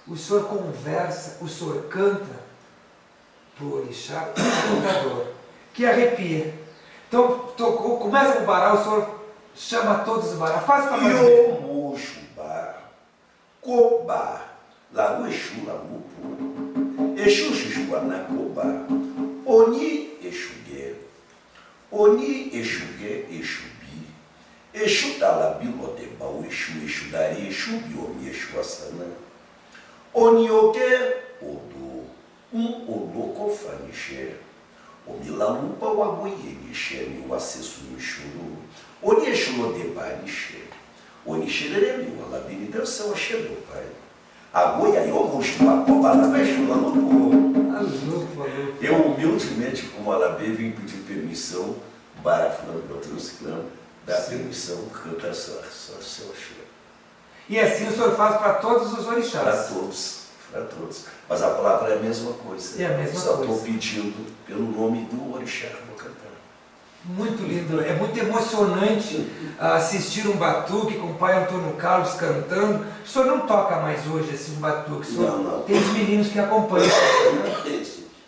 o senhor conversa, o senhor canta para o orixá, cantador, que arrepia. Então, começa com o bará, o senhor chama todos os bará. Faz para nós ver. Yomuxubá, Cobá, Laú Exu, Laúpo, Exu Xuxuanacobá, Oni Exugué, Oni Exugué, Exubi, Exu Talabilodeba, o Exu Exudari, Exu Biomi, Exu Assanã, Oni Oqué, Odo, Olocofaniché, o Milalupa, o Agoienixé, o Acesso no Churu, Oni Exu Lodebariché, Oni Xereremi, o Alabini, deve ser o Axé, meu pai. Agora eu vou chamar para lá, vai chamar no povo. Alô. Eu humildemente, como Alabê, vim pedir permissão para fulano, Beltrano, Ciclano, dar permissão, cantar essa Oxê. E assim o senhor faz para todos os Para orixás? todos, para todos. Mas a palavra é a mesma coisa. É a mesma Só coisa. estou pedindo pelo nome do orixá que eu vou cantar. Muito lindo, é muito emocionante assistir um batuque com o pai Antônio Carlos cantando. O senhor não toca mais hoje esse batuque, o senhor Não. tem os meninos que acompanham.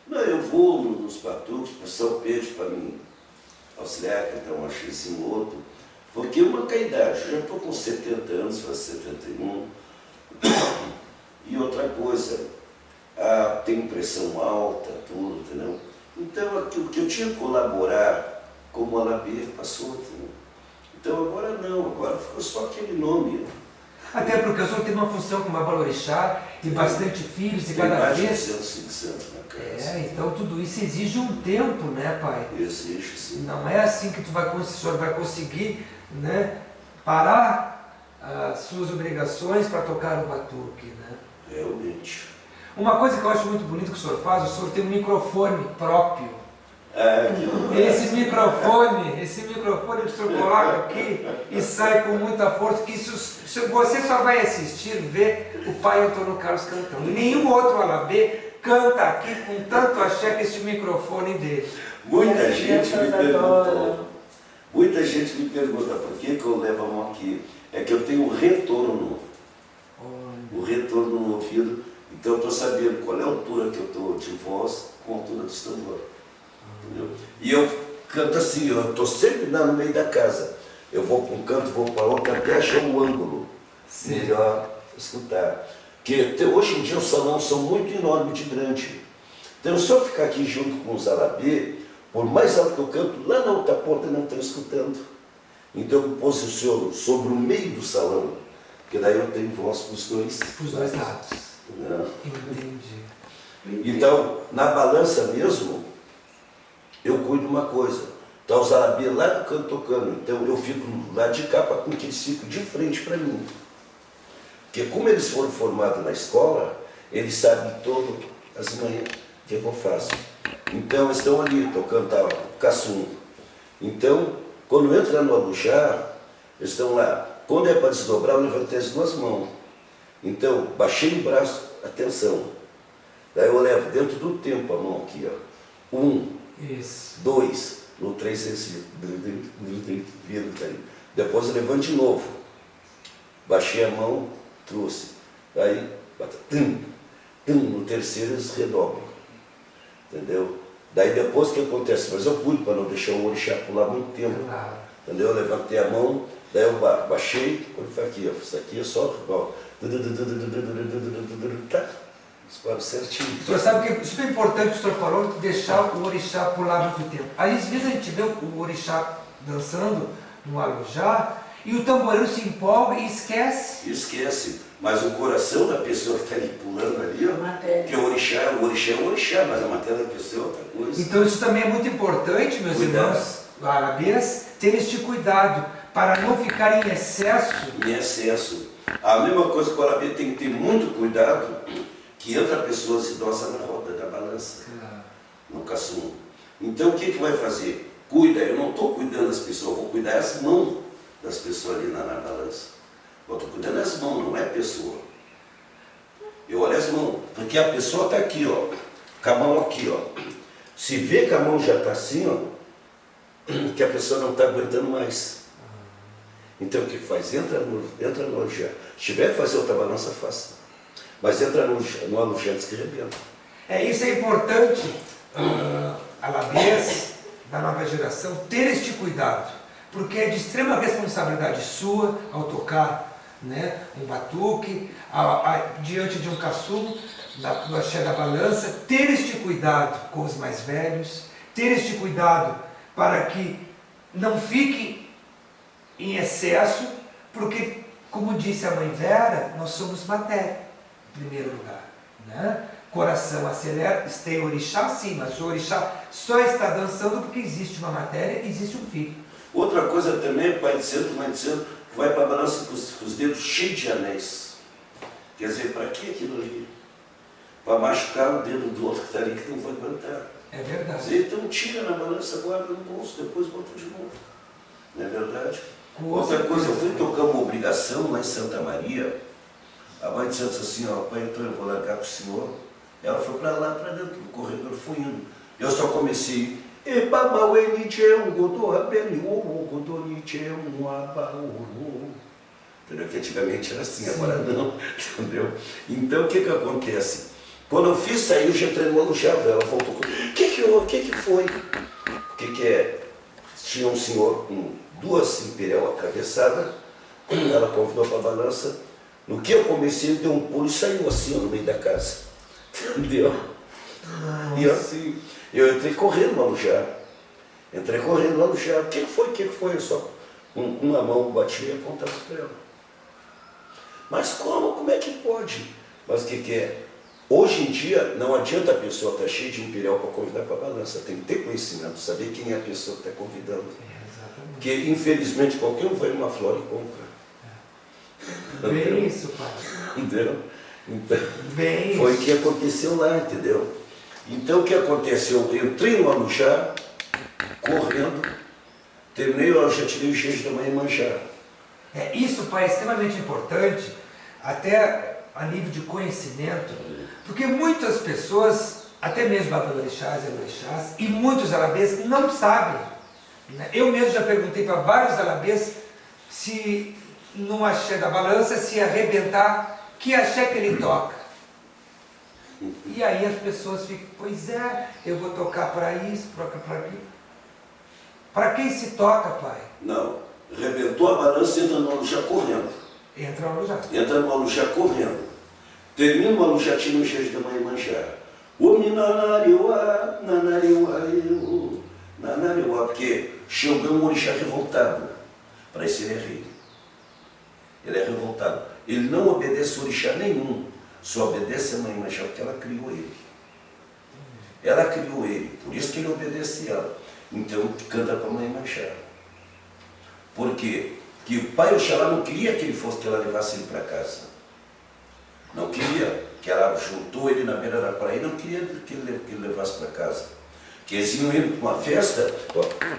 Não, eu vou nos batuques, para São Pedro, para mim auxiliar, cantar um axezinho outro, porque é uma caidade. Eu já estou com 70 anos, faz 71. E outra coisa, tenho pressão alta, tudo, entendeu? Então, aquilo que eu tinha que colaborar, como a Alabê passou, entendeu? Então agora não, agora ficou só aquele nome. Até porque o senhor tem uma função como babalorixá e bastante filhos e Tem cada mais de vez... 200 na casa. então tudo isso exige um tempo, né, pai? Existe, sim. Não é assim que o senhor vai conseguir, né, parar as suas obrigações para tocar o batuque, né? Realmente. Uma coisa que eu acho muito bonito que o senhor faz, o senhor tem um microfone próprio. Esse microfone que o senhor coloca aqui e sai com muita força, que você só vai assistir, ver o pai Antônio Carlos cantando. E nenhum outro Alabê canta aqui com tanto axé que este microfone dele. Muita gente me pergunta por que eu levo a mão aqui. É que eu tenho um retorno. O retorno no ouvido. Então eu estou sabendo qual é a altura que eu estou de voz com a altura do tambor. Entendeu? E eu canto assim, eu estou sempre lá no meio da casa. Eu vou para um canto, vou para outro, até achar um ângulo. Sim. Melhor escutar. Porque hoje em dia os salões são muito enormes de grande. Então se eu ficar aqui junto com os Alabê, por mais alto que eu canto, lá na outra ponta eu não estou escutando. Então eu me posiciono sobre o meio do salão, porque daí eu tenho voz para os dois lados. Não. Entendi. Então, na balança mesmo, eu cuido de uma coisa. Está os Alabê lá do canto tocando, então eu fico lá de cá para que eles fiquem de frente para mim. Porque como eles foram formados na escola, eles sabem todas as manhãs o que eu faço. Então eles estão ali tocando o cassum. Então, quando entra no aluxá, eles estão lá. Quando é para desdobrar, eu levantei as duas mãos. Então, baixei o braço, atenção. Daí eu levo dentro do tempo a mão aqui, ó. 1, 2, no 3 esse vira daí. Depois eu levanto de novo. Baixei a mão, trouxe. Daí, no terceiro eles redobram. Entendeu? Daí depois o que acontece? Mas eu cuido para não deixar o orixá pular muito tempo. Entendeu? Eu levantei a mão, daí eu baixei, foi aqui, ó. Isso aqui é só, ó. Tá. Espero certinho. O senhor sabe que é super importante, o senhor falou, deixar o orixá pular muito tempo. Às vezes a gente vê o orixá dançando no alujá e o tamboreiro se empolga e esquece. Esquece. Mas o coração da pessoa que está ali pulando ali, ó, que o orixá é o orixá, mas a matéria da pessoa é outra coisa. Então isso também é muito importante, meus irmãos alabês, ter este cuidado para não ficar em excesso. Em excesso. A mesma coisa que o Alabê tem que ter muito cuidado, que entra a pessoa se dança na roda da balança, no cassum. Então o que vai fazer? Cuida, eu não estou cuidando das pessoas, eu vou cuidar das mãos das pessoas ali na balança. Eu estou cuidando das mãos, não é a pessoa. Eu olho as mãos, porque a pessoa está aqui, ó, com a mão aqui, ó. Se vê que a mão já está assim, ó, que a pessoa não está aguentando mais. Então o que faz? Entra no alujá. Se tiver que fazer outra balança, faça. Mas entra no alujá antes que arrebenta. Isso é importante, alabês da nova geração, ter este cuidado, porque é de extrema responsabilidade sua ao tocar, né, um batuque, diante de um cassum, do axé da balança, ter este cuidado com os mais velhos, ter este cuidado para que não fique em excesso, porque, como disse a mãe Vera, nós somos matéria, em primeiro lugar, né? Coração acelera, tem orixá sim, mas o orixá só está dançando porque existe uma matéria e existe um filho. Outra coisa também, pai de santo, mãe de santo, vai para a balança com os dedos cheios de anéis. Quer dizer, para que aquilo ali? Para machucar o dedo do outro que está ali que não vai aguentar. É verdade. Quer dizer, então tira na balança, guarda no bolso, depois bota de novo. Não é verdade? Outra coisa, eu fui tocar uma obrigação lá em Santa Maria. A mãe disse assim, ó, pai, então eu vou largar para o senhor. Ela foi para lá, para dentro do corredor, foi indo. Eu só comecei, entendeu? Que antigamente era assim, agora não, entendeu? Então o que acontece? Quando eu fiz sair, eu já treinou no chave, ela voltou com o que houve? O que foi? O que é? Tinha um senhor com 2 imperial atravessadas, ela convidou para a balança. No que eu comecei, ele deu um pulo e saiu assim, ó, no meio da casa. Entendeu? E assim, eu entrei correndo lá no chave. O que foi? O que foi? Eu só uma mão batia e apontava para ela. Mas como? Como é que pode? Mas o que é? Hoje em dia, não adianta a pessoa estar cheia de imperial para convidar para a balança. Tem que ter conhecimento, saber quem é a pessoa que está convidando. Porque, infelizmente, qualquer um vai numa flora e compra. Bem isso, pai. Entendeu? Então, Bem foi o isso. que aconteceu lá, entendeu? Então, o que aconteceu? Eu entrei no Aluxá, correndo, terminei, eu já tirei o jeito da mãe manjar. Isso, pai, é extremamente importante, até a nível de conhecimento, porque muitas pessoas, até mesmo babalorixás e alorixás, e muitos alabês não sabem. Né? Eu mesmo já perguntei para vários alabês se no axé da balança, se arrebentar, que axé que ele toca. E aí as pessoas ficam, pois é, eu vou tocar para isso, para aquilo. Para quem se toca, pai? Não, arrebentou a balança, entra no Aluxá correndo. Entra no Aluxá. Entra no Aluxá correndo. Termina o Aluxá, tira o jeito da mãe manjar. O minanariuá, nanariuá, porque Xangô é um orixá revoltado. Para isso ele é rei. Ele é revoltado. Ele não obedece orixá nenhum. Só obedece a mãe manjar porque ela criou ele. Ela criou ele. Por isso que ele obedece ela. Então canta para a mãe manjar. Por quê? Porque o pai Oxalá não queria que ele fosse, que ela levasse ele para casa. Não queria. Que ela juntou ele na beira da praia e não queria que ele levasse para casa. Que eles iam indo para uma festa.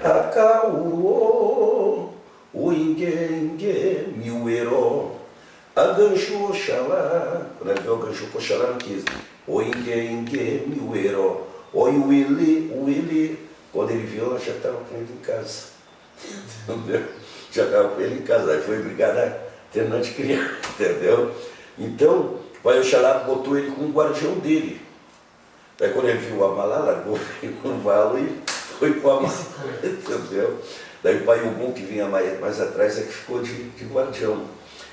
Acaurô, o ingue, miueró, a gancho Oxalá. Quando ele viu o gancho Oxalá, não quis. O ingue, miueró, o uili. Quando ele viu, ela já estava com ele em casa. Entendeu? Já estava com ele em casa. Aí foi obrigada a terminar de criar. Entendeu? Então, o pai Oxalá botou ele com o guardião dele. Daí quando ele viu o Amalá, largou ele no valo e foi para o Amalá. Entendeu? Daí o pai Ogum, que vinha mais atrás, é que ficou de guardião.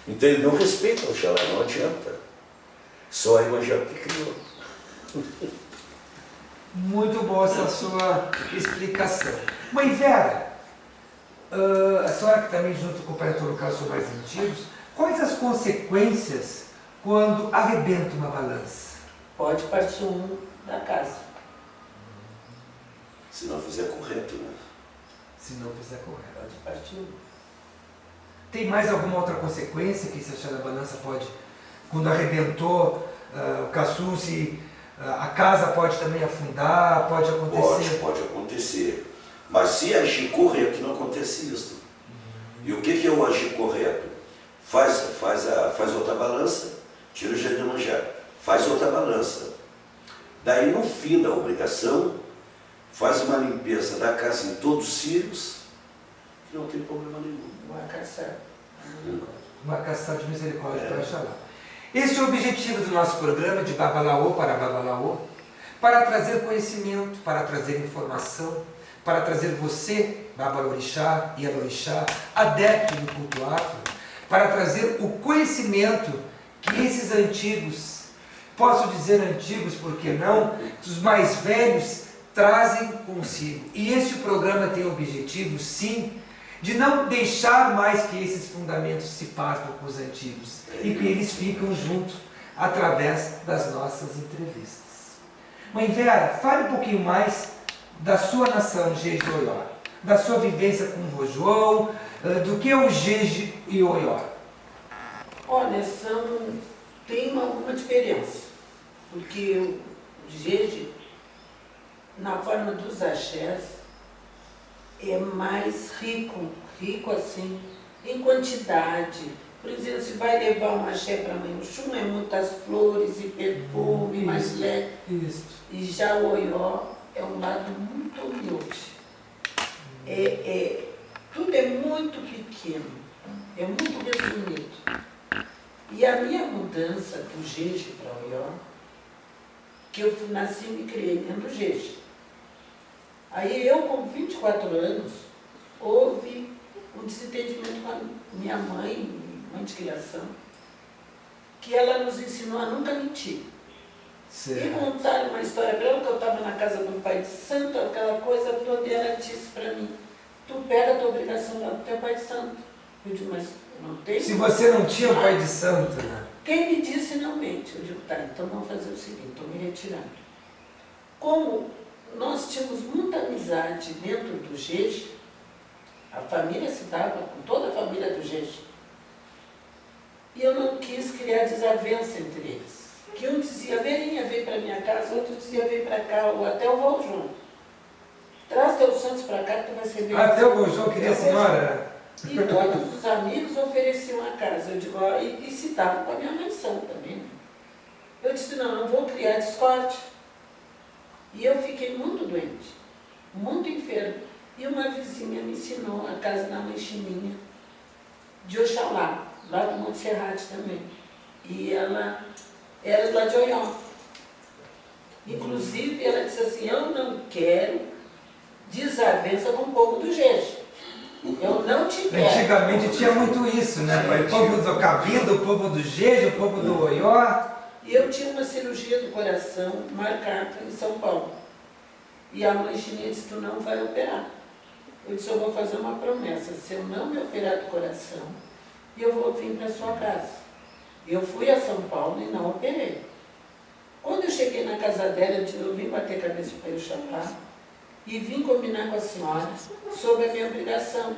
Então ele não respeita o Oxalá, não adianta. Só a Iemanjá que criou. Muito boa essa sua explicação. Mãe Vera, a senhora que também junto com o pai Antônio Carlos são mais antigos, quais as consequências quando arrebenta uma balança? Pode partir um da casa. Se não fizer correto, né? Se não fizer correto. Pode partir um. Tem mais alguma outra consequência que esse axé da balança pode, quando arrebentou o caçuce, a casa pode também afundar, pode acontecer? Pode acontecer. Mas se agir correto, não acontece isso. E o que é o agir correto? Faz outra balança, tira o jeito de manjar, faz outra balança. Daí no fim da obrigação, faz uma limpeza da casa em todos os cílios, que não tem problema nenhum. Uma caçar. Uma caçada de misericórdia para Oxalá. Esse é o objetivo do nosso programa de Babalaô para Babalaô, para trazer conhecimento, para trazer informação, para trazer você, Babalorixá e Alorixá, adepto do culto afro, para trazer o conhecimento que esses antigos, posso dizer antigos, porque não, os mais velhos trazem consigo. E este programa tem o objetivo, sim, de não deixar mais que esses fundamentos se partam com os antigos e que eles ficam juntos através das nossas entrevistas. Mãe Vera, fale um pouquinho mais da sua nação Jeje e Oió, da sua vivência com o vô João, do que é o Jeje e Oió. Olha, tem alguma diferença, porque o jeje, na forma dos axés, é mais rico assim, em quantidade. Por exemplo, se vai levar um axé para a Mãe Oxum, é muitas flores e perfume, mais leve. Isso. E já o Oió é um lado muito humilde. Tudo é muito pequeno, é muito resumido. E a minha mudança do jeje para o Oió, que eu nasci e me criei dentro do jeje. Aí eu, com 24 anos, houve um desentendimento com a minha mãe de criação, que ela nos ensinou a nunca mentir. Certo. E contaram uma história para ela, que eu estava na casa do pai de santo, aquela coisa toda, e ela disse para mim, tu pega a tua obrigação lá do teu pai de santo. Eu digo, mas não tem? Se você não tinha o pai de santo, né? Quem me disse não mente. Eu digo, tá, então vamos fazer o seguinte, estou me retirando. Como nós tínhamos muita amizade dentro do jeje, a família se dava com toda a família do jeje, e eu não quis criar desavença entre eles. Que um dizia, Verinha, vem para minha casa, outro dizia, vem para cá, ou até o vô João. Traz teus santos para cá que tu vai ser bem. Até o vô João queria a senhora. E todos os amigos ofereciam a casa. Eu digo, ó, e citavam com a minha mansão também. Eu disse, não vou criar discórdia. E eu fiquei muito doente, muito enferma. E uma vizinha me ensinou a casa da mãe Chininha, de Oxalá, lá do Monte Serrate também. E ela era lá de Oió. Inclusive, ela disse assim, eu não quero desavença com o povo do jeje. Eu não te quero. Antigamente tinha muito isso, né? O povo do Cabido, o povo do jeje, o povo do Oió. E eu tinha uma cirurgia do coração marcada em São Paulo. E a mãe Chininha disse, tu não vai operar. Eu disse, eu vou fazer uma promessa, se eu não me operar do coração, eu vou vir para sua casa. Eu fui a São Paulo e não operei. Quando eu cheguei na casa dela, eu disse, eu vim bater a cabeça para eu chamar e vim combinar com a senhora sobre a minha obrigação.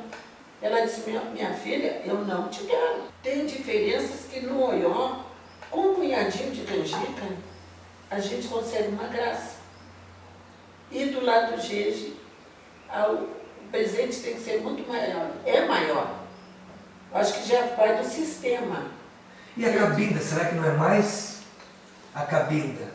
Ela disse, minha filha, eu não te quero. Tem diferenças que no Oió, com um punhadinho de canjica, a gente consegue uma graça. E do lado do jeje, o presente tem que ser muito maior. É maior. Acho que já vai do sistema. E a cabinda, será que não é mais? A cabinda.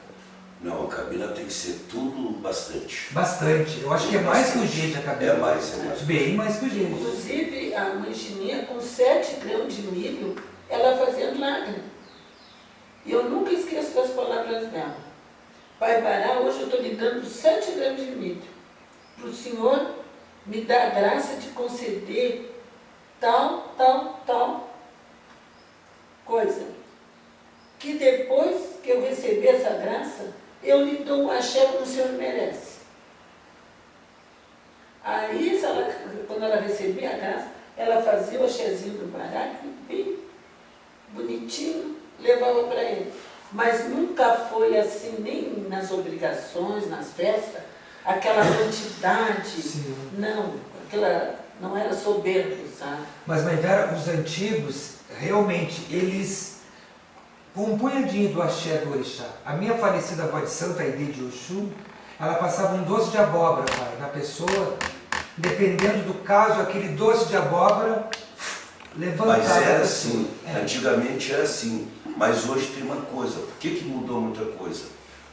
Não, a cabina tem que ser tudo bastante. Bastante. Eu acho que é mais que o jeje a cabinda. É mais. Bem mais que o jeje. Inclusive, a mãe Chininha, com 7 grãos de milho, ela fazia milagre. E eu nunca esqueço das palavras dela. Pai Bará, hoje eu estou lhe dando 7 grãos de milho. Para o Senhor me dar a graça de conceder tal coisa. Que depois que eu receber essa graça, eu lhe dou um axé como o Senhor merece. Aí, quando ela recebia a graça, ela fazia o axézinho do Bará, bem bonitinho, levava para ele. Mas nunca foi assim, nem nas obrigações, nas festas, aquela quantidade. Sim. Não, não era soberbo, sabe? Mas, Mãe Vera, os antigos, realmente, eles, com um punhadinho do axé do orixá, a minha falecida avó de Santa Aide de Oxum, ela passava um doce de abóbora, pai, na pessoa, dependendo do caso, aquele doce de abóbora levantava. Mas era assim, antigamente era assim, mas hoje tem uma coisa. Por que mudou muita coisa?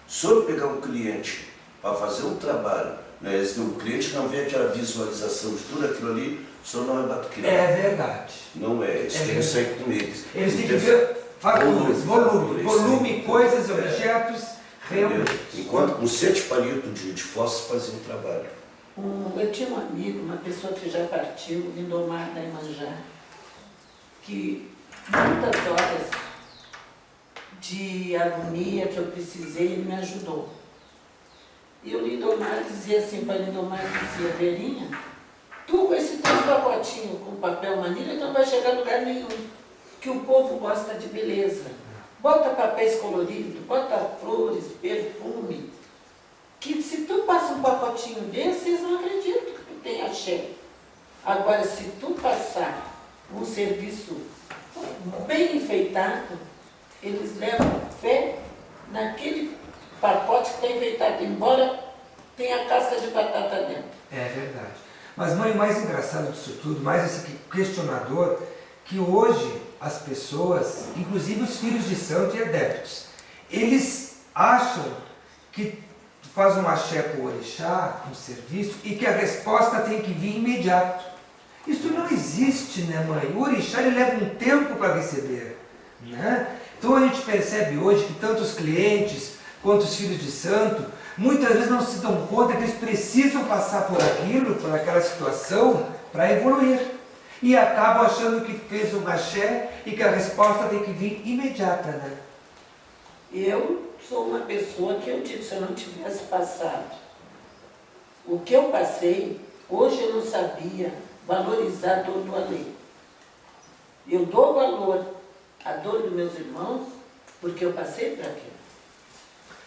Se eu pegar um cliente para fazer um trabalho, né, o cliente não vê aquela visualização de tudo aquilo ali, o senhor não é batuqueiro. É verdade. Não é, isso tem que sair com eles. Eles têm que ver faturas, volume, coisas, objetos, realmente. Enquanto com 7 palitos de fósforo fazia um trabalho. Eu tinha um amigo, uma pessoa que já partiu, o Lindomar da Imanjá, que muitas horas de agonia que eu precisei, ele me ajudou. E o Lindomar dizia assim, para Lindomar dizia, Verinha, tu com esse teu pacotinho com papel manilha, não vai chegar a lugar nenhum, que o povo gosta de beleza. Bota papéis coloridos, bota flores, perfume, que se tu passa um pacotinho desse, eles não acreditam que tu tem axé. Agora, se tu passar um serviço bem enfeitado, eles levam fé naquele pacote que está enfeitado, embora tenha casca de batata dentro. É verdade. Mas, mãe, o mais engraçado disso tudo, mais esse questionador, que hoje as pessoas, inclusive os filhos de santo e adeptos, eles acham que faz um axé para o orixá, um serviço, e que a resposta tem que vir imediato. Isso não existe, né, mãe? O orixá ele leva um tempo para receber, né? Então a gente percebe hoje que tanto os clientes quanto os filhos de santo, muitas vezes não se dão conta que eles precisam passar por aquilo, por aquela situação, para evoluir. E acabam achando que fez um axé e que a resposta tem que vir imediata, né? Eu sou uma pessoa que eu digo, se eu não tivesse passado o que eu passei, hoje eu não sabia valorizar a dor do alheio. Eu dou valor à dor dos meus irmãos porque eu passei por aquilo.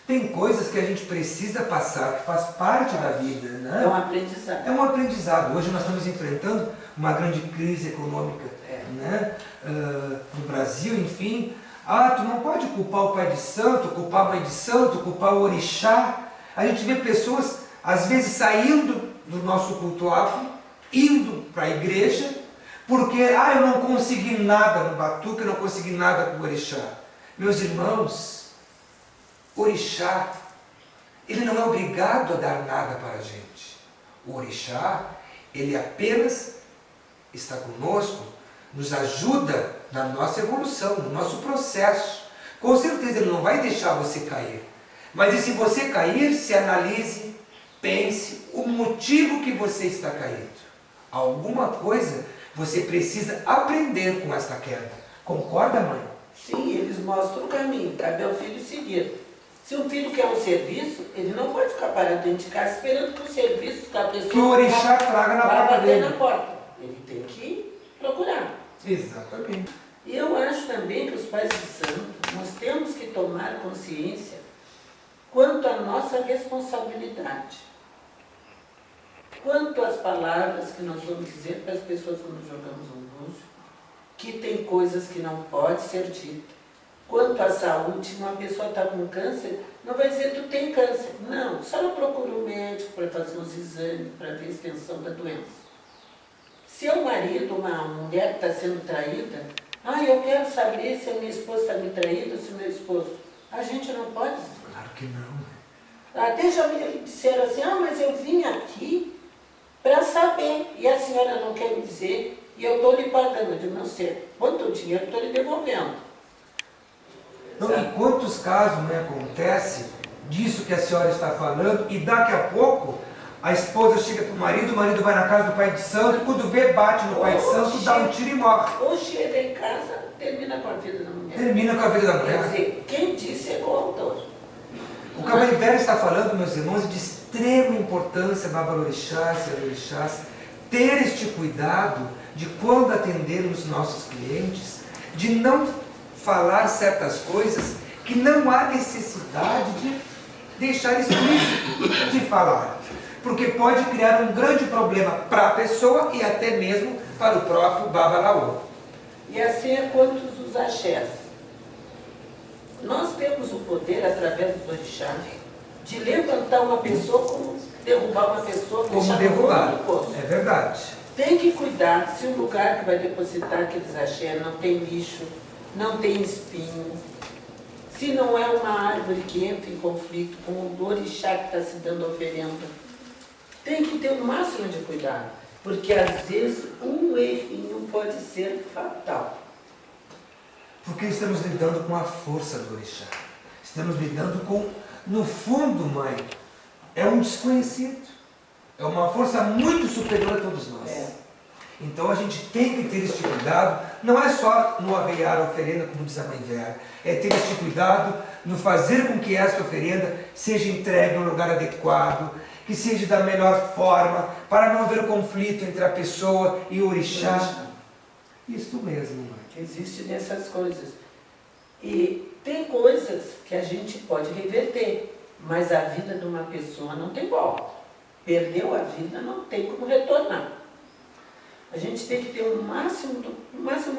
Tem coisas que a gente precisa passar, que faz parte da vida, né? É um aprendizado. É um aprendizado. Hoje nós estamos enfrentando uma grande crise econômica, né? No Brasil, enfim. Tu não pode culpar o pai de santo, culpar a mãe de santo, culpar o orixá. A gente vê pessoas, às vezes, saindo do nosso culto afro, indo para a igreja, porque eu não consegui nada no batuque, eu não consegui nada com o orixá. Meus irmãos, o orixá, ele não é obrigado a dar nada para a gente. O orixá, ele apenas está conosco, nos ajuda na nossa evolução, no nosso processo. Com certeza ele não vai deixar você cair. Mas e se você cair, se analise, pense o motivo que você está caído. Alguma coisa você precisa aprender com esta queda. Concorda, mãe? Sim, eles mostram o caminho, cabe ao filho seguir. Se um filho quer um serviço, ele não pode ficar parado dentro de casa esperando que o serviço da pessoa que o orixá traga na vai porta bater dele. na porta. Ele tem que procurar. Exatamente. E eu acho também que os pais de santo, nós temos que tomar consciência quanto à nossa responsabilidade. Quanto às palavras que nós vamos dizer para as pessoas quando jogamos um búzio, que tem coisas que não pode ser dita. Quanto à saúde, uma pessoa está com câncer, não vai dizer tu tem câncer. Não, só ela procura um médico para fazer uns exames, para ver a extensão da doença. Se é um marido, uma mulher que está sendo traída, eu quero saber se a minha esposa está me traindo ou se o meu esposo. A gente não pode dizer. Claro que não. Até já me disseram assim, mas eu vim aqui para saber, e a senhora não quer me dizer, e eu estou lhe pagando. Eu digo, não sei, quanto dinheiro eu estou lhe devolvendo. Então, e quantos casos acontece disso que a senhora está falando, e daqui a pouco a esposa chega para o marido vai na casa do pai de santo, e quando vê, bate no pai de santo, dá um tiro e morre. Ou chega em casa, termina com a vida da mulher. Termina com a vida da Quer mulher. dizer, quem disse é o autor. O que a Mãe Vera está falando, meus irmãos, é de extrema importância, babalorixás e orixás, ter este cuidado de quando atendermos nossos clientes, de não falar certas coisas que não há necessidade de deixar explícito de falar. Porque pode criar um grande problema para a pessoa e até mesmo para o próprio babalaô. E assim é quantos os axés. Nós temos o poder, através do orixá, de levantar uma pessoa como derrubar uma pessoa. Como derrubar, no poço. é verdade. Tem que cuidar se o lugar que vai depositar aqueles axés não tem lixo, não tem espinho, se não é uma árvore que entra em conflito com o orixá que está se dando oferenda. Tem que ter o máximo de cuidado, porque às vezes um errinho pode ser fatal. Porque estamos lidando com a força do orixá. Estamos lidando com, no fundo, mãe, é um desconhecido. É uma força muito superior a todos nós. Então a gente tem que ter este cuidado, não é só no aveiar a oferenda, como diz a Mãe Vera, é ter este cuidado no fazer com que esta oferenda seja entregue no lugar adequado, que seja da melhor forma, para não haver conflito entre a pessoa e o orixá. Isso mesmo, mãe. Existe nessas coisas. E tem coisas que a gente pode reverter, mas a vida de uma pessoa não tem volta. Perdeu a vida, não tem como retornar. A gente tem que ter o máximo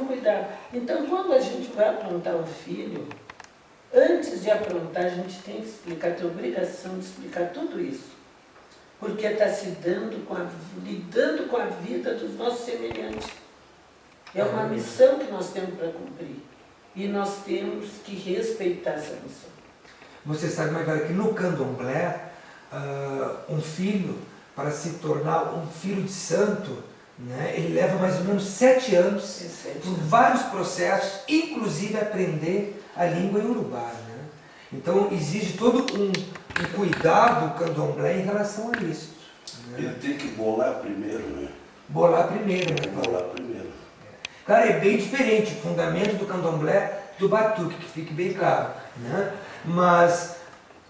cuidado. Então, quando a gente vai aprontar um filho, Antes de aprontar, a gente tem que explicar, tem obrigação de explicar tudo isso. Porque está se lidando com a vida dos nossos semelhantes. É uma missão que nós temos para cumprir. E nós temos que respeitar essa missão. Você sabe, Margarida, que no candomblé, um filho, para se tornar um filho de santo, né, ele leva mais ou menos 7 anos, por vários processos, inclusive aprender a língua iorubá, né? Então exige todo um cuidado do candomblé em relação a isso. Né? Ele tem que bolar primeiro, né? Bolar primeiro, né? Bolar primeiro. Claro, é bem diferente o fundamento do candomblé do batuque, que fique bem claro, né? Mas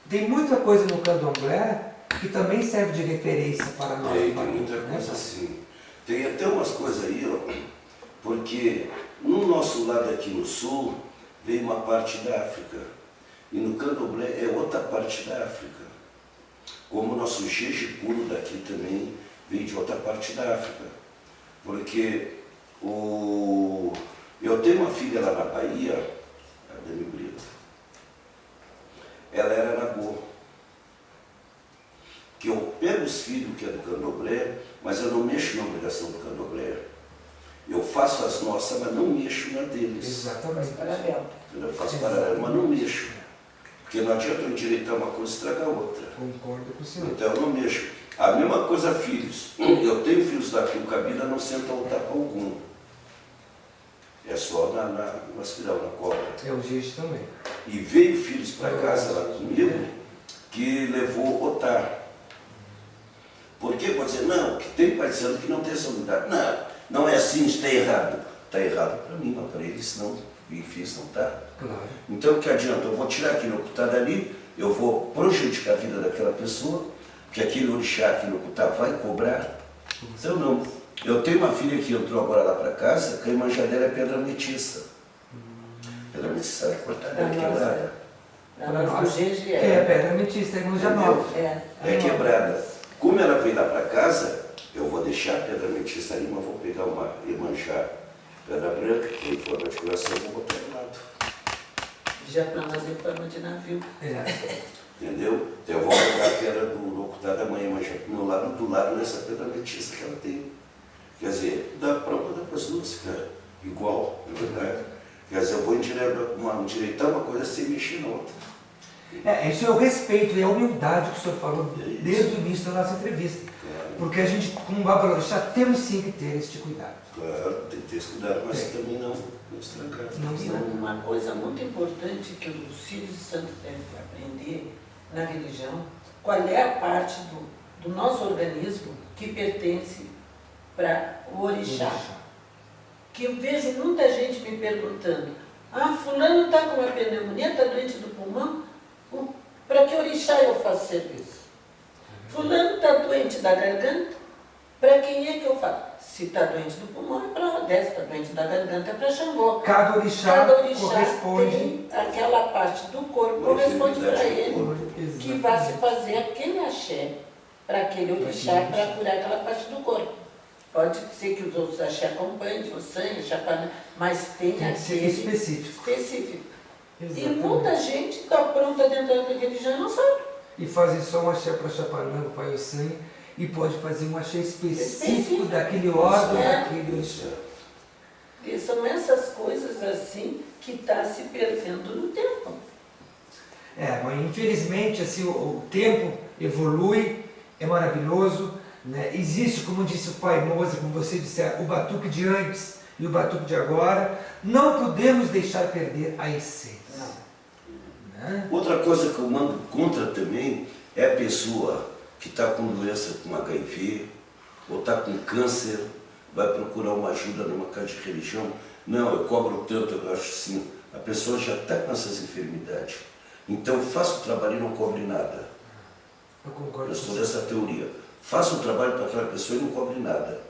tem muita coisa no candomblé que também serve de referência para nós. Tem muita coisa assim. Tem até umas coisas aí, ó, porque no nosso lado aqui no sul, veio uma parte da África. E no candomblé é outra parte da África. Como o nosso jeje puro daqui também veio de outra parte da África. Porque eu tenho uma filha lá na Bahia, a Dani Brito. Ela era nagô. Que eu pego os filhos que é do candomblé, mas eu não mexo na obrigação do candomblé. Eu faço as nossas, mas não mexo na deles. Exatamente. Eu faço paralelo, mas não mexo. Porque não adianta eu endireitar uma coisa e estragar a outra. Concordo com o senhor. Então eu não mexo. A mesma coisa, filhos. Eu tenho filhos daqui, o Kabila não senta o tapa algum. É só na espiral, na cobra. É o jeje também. E veio filhos para casa lá comigo que levou otar. Por quê? Pode dizer, não, que tem pai dizendo que não tem essa unidade. Não, não é assim, está errado. Está errado para mim, mas para eles não. E fiz, não está. Claro. Então o que adianta? Eu vou tirar aquilo que está dali, eu vou prejudicar a vida daquela pessoa, porque aquele orixá, aquele ocultá vai cobrar. Então não. Eu tenho uma filha que entrou agora lá para casa, que a imanja dela é pedra ametista. Pedra ametista é cortada, é quebrada. Na nossa jeje É, pedra ametista, é já nova. É quebrada. Como ela veio lá para casa, eu vou deixar a pedra ametista ali, mas vou pegar uma Iemanjá, pedra branca, que tem forma de coração, e vou botar do lado. Já para nós em forma de navio. Entendeu? Então eu vou pegar a pedra do ocultá da mãe Iemanjá do lado dessa pedra ametista que ela tem. Quer dizer, dá para as duas ficar igual, na verdade. Quer dizer, eu vou endireitar uma coisa sem mexer na outra. Isso é o respeito e a humildade que o senhor falou desde o início da nossa entrevista. Claro. Porque a gente, como babalorixá, temos sim que ter este cuidado. Claro, tem que ter esse cuidado, mas também não estragar. E uma coisa muito importante que os filhos de santo devem aprender na religião, qual é a parte do nosso organismo que pertence para o orixá. Que eu vejo muita gente me perguntando, fulano está com uma pneumonia, está doente do pulmão, para que orixá eu faço serviço? Fulano está doente da garganta, para quem é que eu faço? Se está doente do pulmão, é para Odessa, está doente da garganta, é para Xangô. Cada orixá corresponde. Tem aquela parte do corpo, corresponde para ele, que vai se fazer aquele axé para aquele orixá, para curar aquela parte do corpo. Pode ser que os outros axé acompanhem, o sangue, mas tem aquele específico. Exatamente. E muita gente está pronta dentro da religião e não sabe. E fazem só um axé para Chapananga, Pai Ossanha, e pode fazer um axé específico daquele órgão, daquele orixá. E são essas coisas assim que está se perdendo no tempo. Mas infelizmente assim, o tempo evolui, é maravilhoso, né? Existe, como disse o Pai Moza, como você disse, o batuque de antes e o batuque de agora. Não podemos deixar perder a essência. Né? Outra coisa que eu mando contra também é a pessoa que está com doença com HIV ou está com câncer, vai procurar uma ajuda numa casa de religião. Não, eu cobro tanto, eu acho assim, a pessoa já está com essas enfermidades. Então faça o trabalho e não cobre nada. Eu concordo. Eu sou dessa teoria. Faça o trabalho para aquela pessoa e não cobre nada.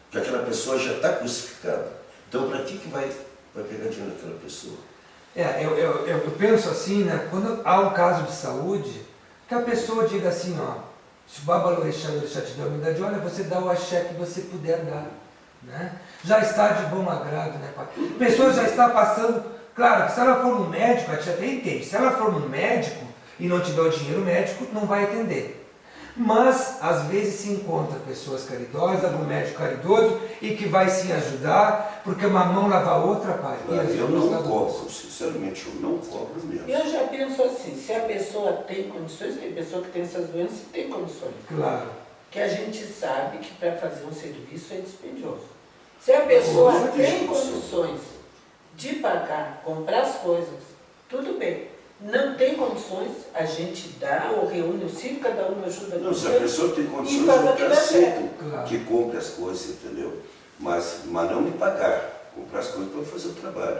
Porque aquela pessoa já está crucificada. Então para que vai pegar dinheiro daquela pessoa? Eu penso assim, né, quando há um caso de saúde, que a pessoa diga assim, se o babalorixá te der a humildade, olha, você dá o axé que você puder dar. Né? Já está de bom agrado, né, pai? A pessoa já está passando Claro que se ela for um médico, a gente até entende. Se ela for um médico e não tiver o dinheiro, o médico não vai atender. Mas, às vezes, se encontra pessoas caridosas, algum médico caridoso, e que vai se ajudar, porque uma mão lava a outra, pai. Eu não cobro, sinceramente, eu não cobro mesmo. Eu já penso assim, se a pessoa tem condições, tem pessoa que tem essas doenças e tem condições. Claro. Que a gente sabe que para fazer um serviço é dispendioso. Se a pessoa tem condições de pagar, comprar as coisas, tudo bem. Não tem condições, a gente dá ou reúne o círculo, cada um ajuda. Não, se a pessoa tem condições, eu aceito que compre as coisas, entendeu? Mas não me pagar, comprar as coisas para fazer o trabalho.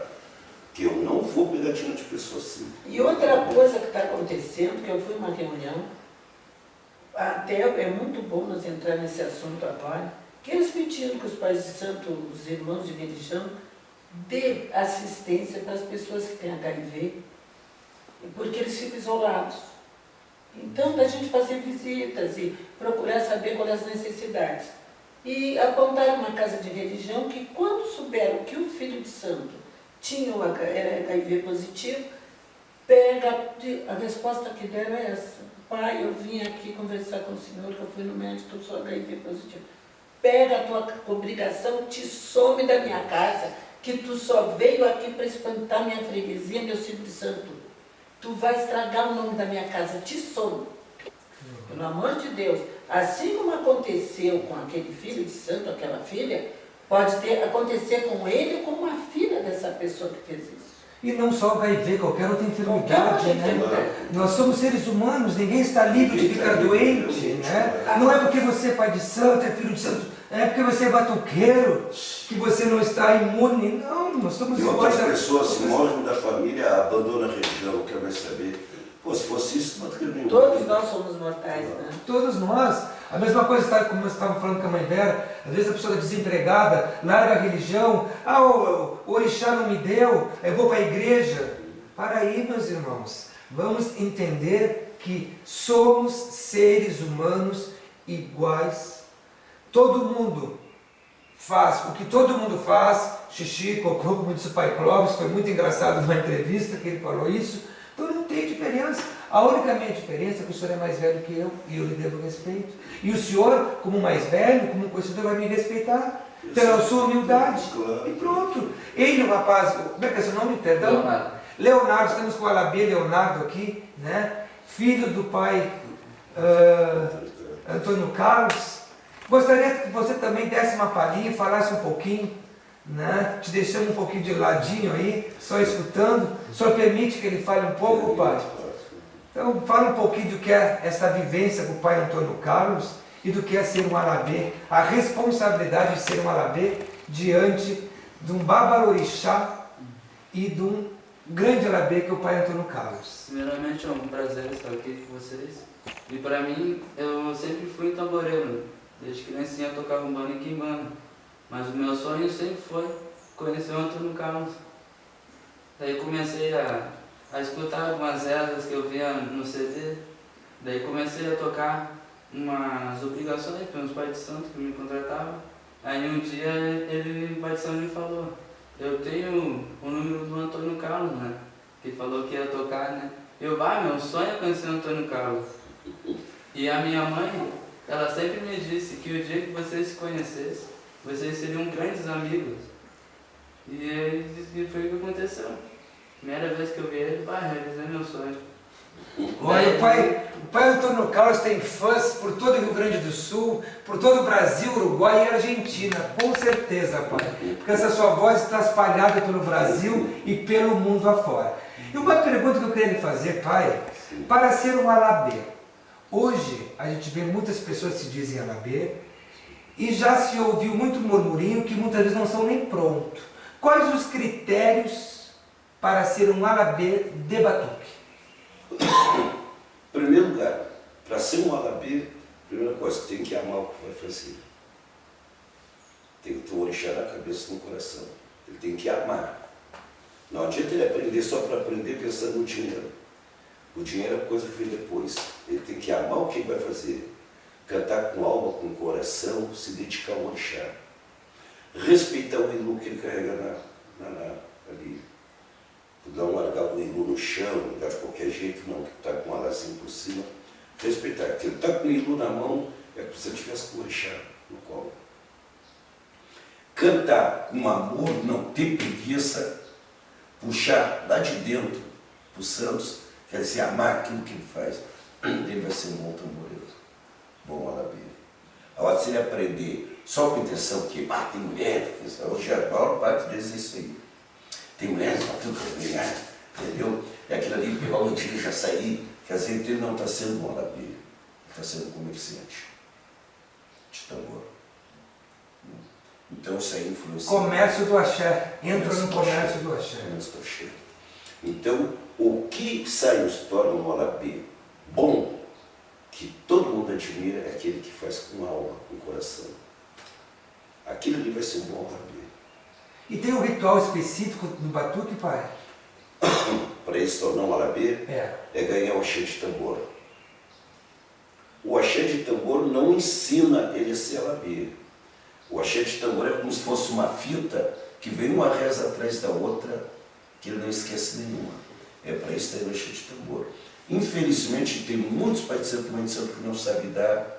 Que eu não vou pegar dinheiro de pessoa assim. E outra coisa que está acontecendo, que eu fui numa reunião, até é muito bom nós entrar nesse assunto agora, que eles pediram que os pais de santo, os irmãos de religião, dê assistência para as pessoas que têm HIV, porque eles ficam isolados. Então, da gente fazer visitas e procurar saber quais as necessidades. E apontaram uma casa de religião que, quando souberam que o filho de santo era HIV positivo, a resposta que deram é essa: pai, eu vim aqui conversar com o senhor, que eu fui no médico, eu sou HIV positivo. Pega a tua obrigação, te some da minha casa, que tu só veio aqui para espantar minha freguesia, meu filho de santo. Tu vai estragar o nome da minha casa, te some. Pelo amor de Deus. Assim como aconteceu com aquele filho de santo, aquela filha, pode acontecer com ele ou com uma filha dessa pessoa que fez isso. E não só HIV, qualquer outra enfermidade, né? Nós somos seres humanos, ninguém está livre de ficar doente, né? Não é porque você é pai de santo, é filho de santo, é porque você é batuqueiro, que você não está imune. Não, nós somos iguais. E outras pessoas se morrem da família, abandonam a religião, quer mais saber. Pô, se fosse isso, não teria nenhum. Todos nós somos mortais, né? Todos nós. A mesma coisa, como você estava falando com a mãe Vera, às vezes a pessoa é desempregada, larga a religião, o orixá não me deu, eu vou para a igreja. Para aí, meus irmãos, vamos entender que somos seres humanos iguais. Todo mundo faz o que todo mundo faz, xixi, cocô, como disse o pai Clóvis, foi muito engraçado numa entrevista que ele falou isso. Então não tem diferença. A única minha diferença é que o senhor é mais velho que eu e eu lhe devo respeito. E o senhor, como mais velho, como conhecedor, vai me respeitar pela sua humildade. E pronto. Ele, o rapaz, como é que é seu nome? Perdão? Leonardo, estamos com o Alabê Leonardo aqui, né? Filho do pai Antônio Carlos. Gostaria que você também desse uma palhinha, falasse um pouquinho, né? Te deixando um pouquinho de ladinho aí, só escutando. O senhor permite que ele fale um pouco, pai? Então, fala um pouquinho do que é essa vivência com o pai Antônio Carlos e do que é ser um alabê, a responsabilidade de ser um alabê diante de um babalorixá e de um grande alabê que é o pai Antônio Carlos. Primeiramente, é um prazer estar aqui com vocês. E para mim, eu sempre fui um tamboreiro. Desde criancinha eu tocava um bando em quimbanda. Mas o meu sonho sempre foi conhecer o Antônio Carlos. Daí comecei a escutar algumas rezas que eu via no CD. Daí comecei a tocar umas obrigações pelos pais de santo que me contratavam. Aí um dia o pai de santo me falou: eu tenho o número do Antônio Carlos, né? Que falou que ia tocar, né? Meu sonho é conhecer o Antônio Carlos. E a minha mãe, ela sempre me disse que o dia que vocês se conhecessem, vocês seriam grandes amigos. E foi o que aconteceu. Primeira vez que eu vi ele, realizei meu sonho. Olha, o pai Antônio Carlos tem fãs por todo o Rio Grande do Sul, por todo o Brasil, Uruguai e Argentina, com certeza, pai. Porque essa sua voz está espalhada pelo Brasil e pelo mundo afora. E uma pergunta que eu queria lhe fazer, pai, para ser um alabê. Hoje a gente vê muitas pessoas que se dizem alabê e já se ouviu muito murmurinho que muitas vezes não são nem prontos. Quais os critérios para ser um alabê de batuque? Em primeiro lugar, para ser um alabê, primeira coisa, tem que amar o que vai fazer. Tem que ter um orixá na cabeça e no coração. Ele tem que amar. Não adianta ele aprender só para aprender pensando no dinheiro. O dinheiro é coisa que vem depois. Ele tem que amar o que ele vai fazer. Cantar com alma, com coração, se dedicar ao orixá. Respeitar o ilu que ele carrega ali. não largar o leilu no chão, ligar de qualquer jeito, não, que está com um alazinho por cima. Respeitar. Que ele está com o leilu na mão, é como se ele tivesse com o orixá no colo. Cantar com amor, não ter preguiça, puxar lá de dentro para os santos, quer dizer, amar aquilo que ele faz, ele vai ser um bom tamboreiro, bom alabeiro. A hora de ele aprender só com a intenção que, tem mulher, hoje a maior parte deles é isso aí. Tem mulheres para tudo que ganhar, entendeu? É aquilo ali que o antigo já sair, quer dizer, ele não está sendo bom alabeiro, ele está sendo comerciante de tambor. Então isso aí influencia. Comércio do axé. Entra no comércio do axé. Então, o que sai nos torna um alabê bom, que todo mundo admira, é aquele que faz com alma, com coração. Aquilo ali vai ser um bom alabê. E tem um ritual específico no batuque, pai? Para ele se tornar um alabê, é ganhar o axé de tambor. O axé de tambor não ensina ele a ser alabê. O axé de tambor é como se fosse uma fita que vem uma reza atrás da outra, que ele não esquece nenhuma. É para isso que tem o axé de tambor. Infelizmente, tem muitos pais de santo e mãe de santo que não sabem dar,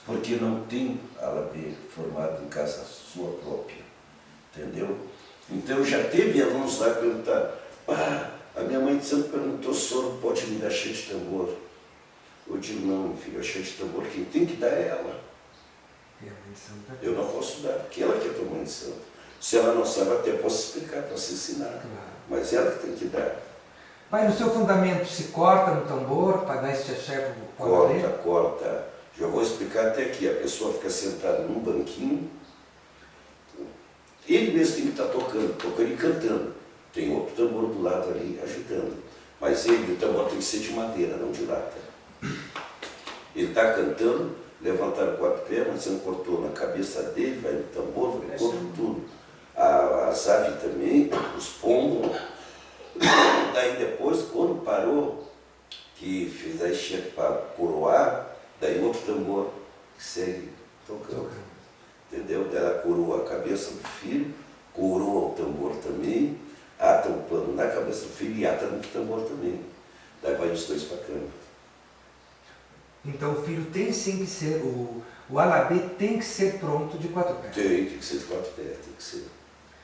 porque não tem alabê formado em casa sua própria. Entendeu? Então já teve alunos lá perguntar, a minha mãe de santo perguntou se o senhor pode me dar axé de tambor. Eu digo, não, filho, axé de tambor quem tem que dar é ela. Eu não posso dar, porque ela que é tua mãe de santo. Se ela não sabe, até posso explicar, posso ensinar. Mas ela que tem que dar. Pai, no seu fundamento se corta no tambor para dar esse axé para o alabê? Corta. Já vou explicar até aqui. A pessoa fica sentada num banquinho, ele mesmo tem que estar tocando e cantando. Tem outro tambor do lado ali ajudando. Mas o tambor tem que ser de madeira, não de lata. Ele está cantando, levantaram o quatro pés, mas você não cortou na cabeça dele, vai no tambor, vai no corpo, tudo. As aves também, os pombos. Daí depois, quando parou, que fez a enxerga para coroar, daí outro tambor que segue tocando. Entendeu? Daí ela coroa a cabeça do filho, coroa o tambor também, ata o pano na cabeça do filho e ata no tambor também. Daí vai os dois para a cama. Então o filho tem sim que ser, o alabê tem que ser pronto de 4 pés. Tem que ser de 4 pés, tem que ser.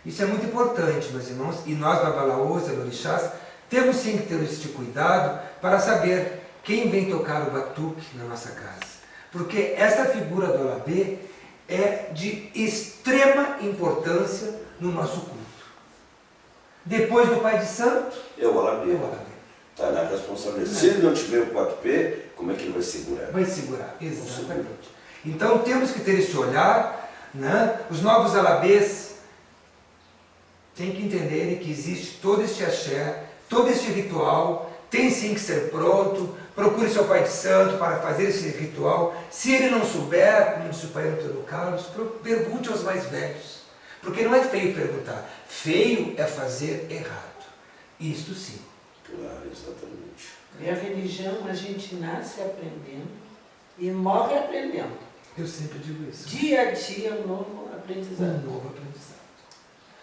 Isso é muito importante, meus irmãos, e nós, babalaôs, orixás, temos sim que ter este cuidado para saber quem vem tocar o batuque na nossa casa. Porque essa figura do alabê é de extrema importância no nosso culto. Depois do pai de santo, é o alabê. Está na responsabilidade. Se ele não tiver o 4P, como é que ele vai segurar? Vai segurar, exatamente. Então temos que ter este olhar, né? Os novos alabês têm que entenderem que existe todo este axé, todo este ritual, tem sim que ser pronto. Procure seu pai de santo para fazer esse ritual. Se ele não souber, como disse o pai Antônio Carlos, pergunte aos mais velhos. Porque não é feio perguntar, feio é fazer errado. Isto sim. Claro, exatamente. E a religião a gente nasce aprendendo e morre aprendendo. Eu sempre digo isso. Dia a dia um novo aprendizado. Um novo aprendizado.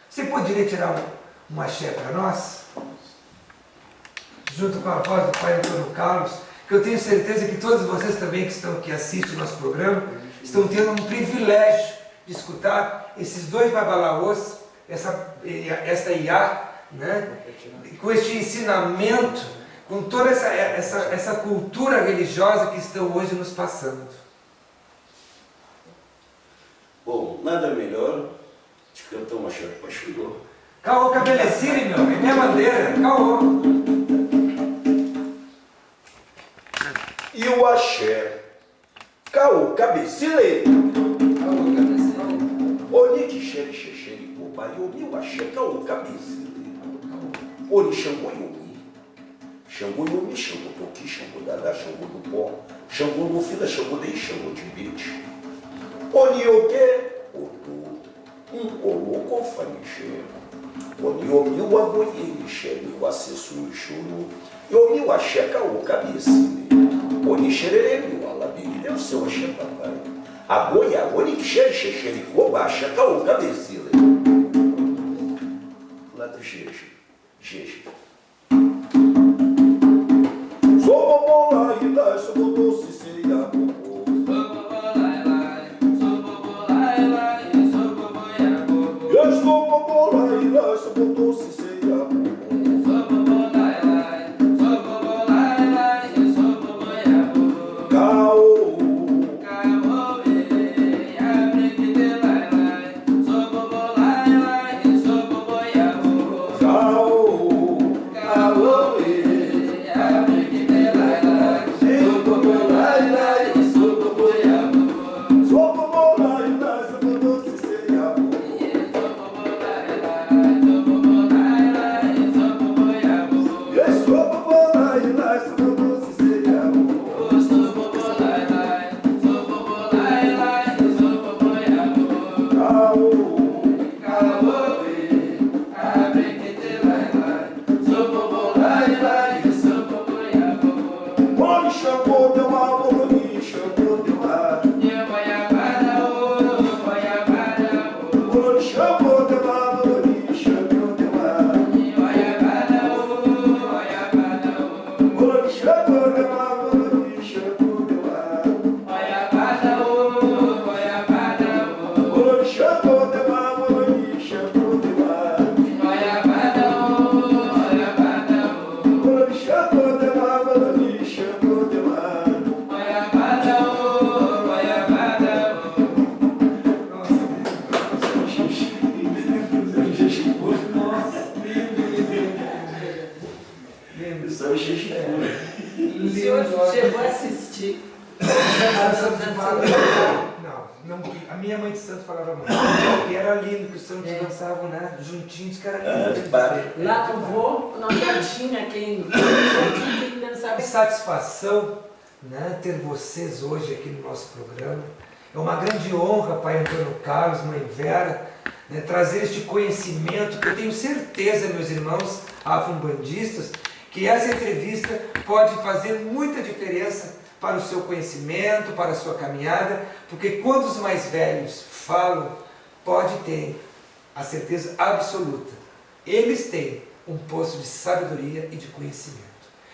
Você poderia tirar um axé para nós? Junto com a voz do pai Antônio Carlos, que eu tenho certeza que todos vocês também que assistem o nosso programa estão tendo um privilégio de escutar esses dois babalaôs, essa iá, né? Com este ensinamento, com toda essa cultura religiosa que estão hoje nos passando. Bom, nada melhor de cantar uma axé para Xangô. Caô Cabelecine, meu, é minha bandeira, caô. E o axé, caô cabecile, oni xere xexere poba, yomi o axé, caô cabecile, oni Xangô yomi, Xangô yomi, Xangô toqui, Xangô dadá, Xangô do pó, Xangô no fila, Xangô dei, Xangô de bite, oni oque, otu, oloko fanixe, oni yomi o aboye, xere o acesso no choro, yomi o axé, caô cabecile. Oni xerere, o alabini deu seu axé papai. Agoia, oni xere, xexere, coba, axé, caô, cabecile. Lá do jeje. senhor chegou a assistir. Não, a minha mãe de santo falava muito. E era lindo que os santos dançavam, né? Juntinhos, que era lindo. Lá no vô, não tinha quem dançava. Que satisfação, né, ter vocês hoje aqui no nosso programa. É uma grande honra, pai Antônio Carlos, mãe Vera, né, trazer este conhecimento, que eu tenho certeza, meus irmãos afro-umbandistas, que essa entrevista pode fazer muita diferença para o seu conhecimento, para a sua caminhada, porque quando os mais velhos falam, pode ter a certeza absoluta, eles têm um poço de sabedoria e de conhecimento.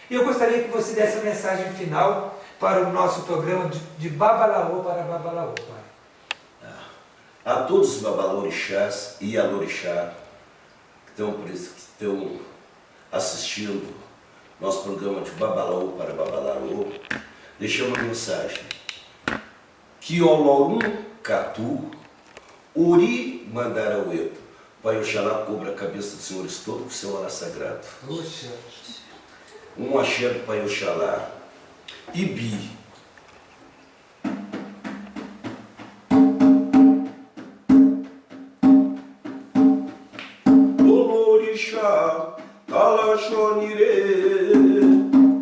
E eu gostaria que você desse a mensagem final para o nosso programa de Babalaô para Babalaô, pai. A todos os babalorixás e alorixá que estão assistindo nosso programa de Babalaô para Babalaô, deixei uma mensagem. Que Olorum Catu, Uri Mandaraueto, Pai Oxalá cobra a cabeça dos senhores todos com seu alá sagrado. Puxa. Um axé do Pai Oxalá. Ibi. Olorixá, Talaxonire,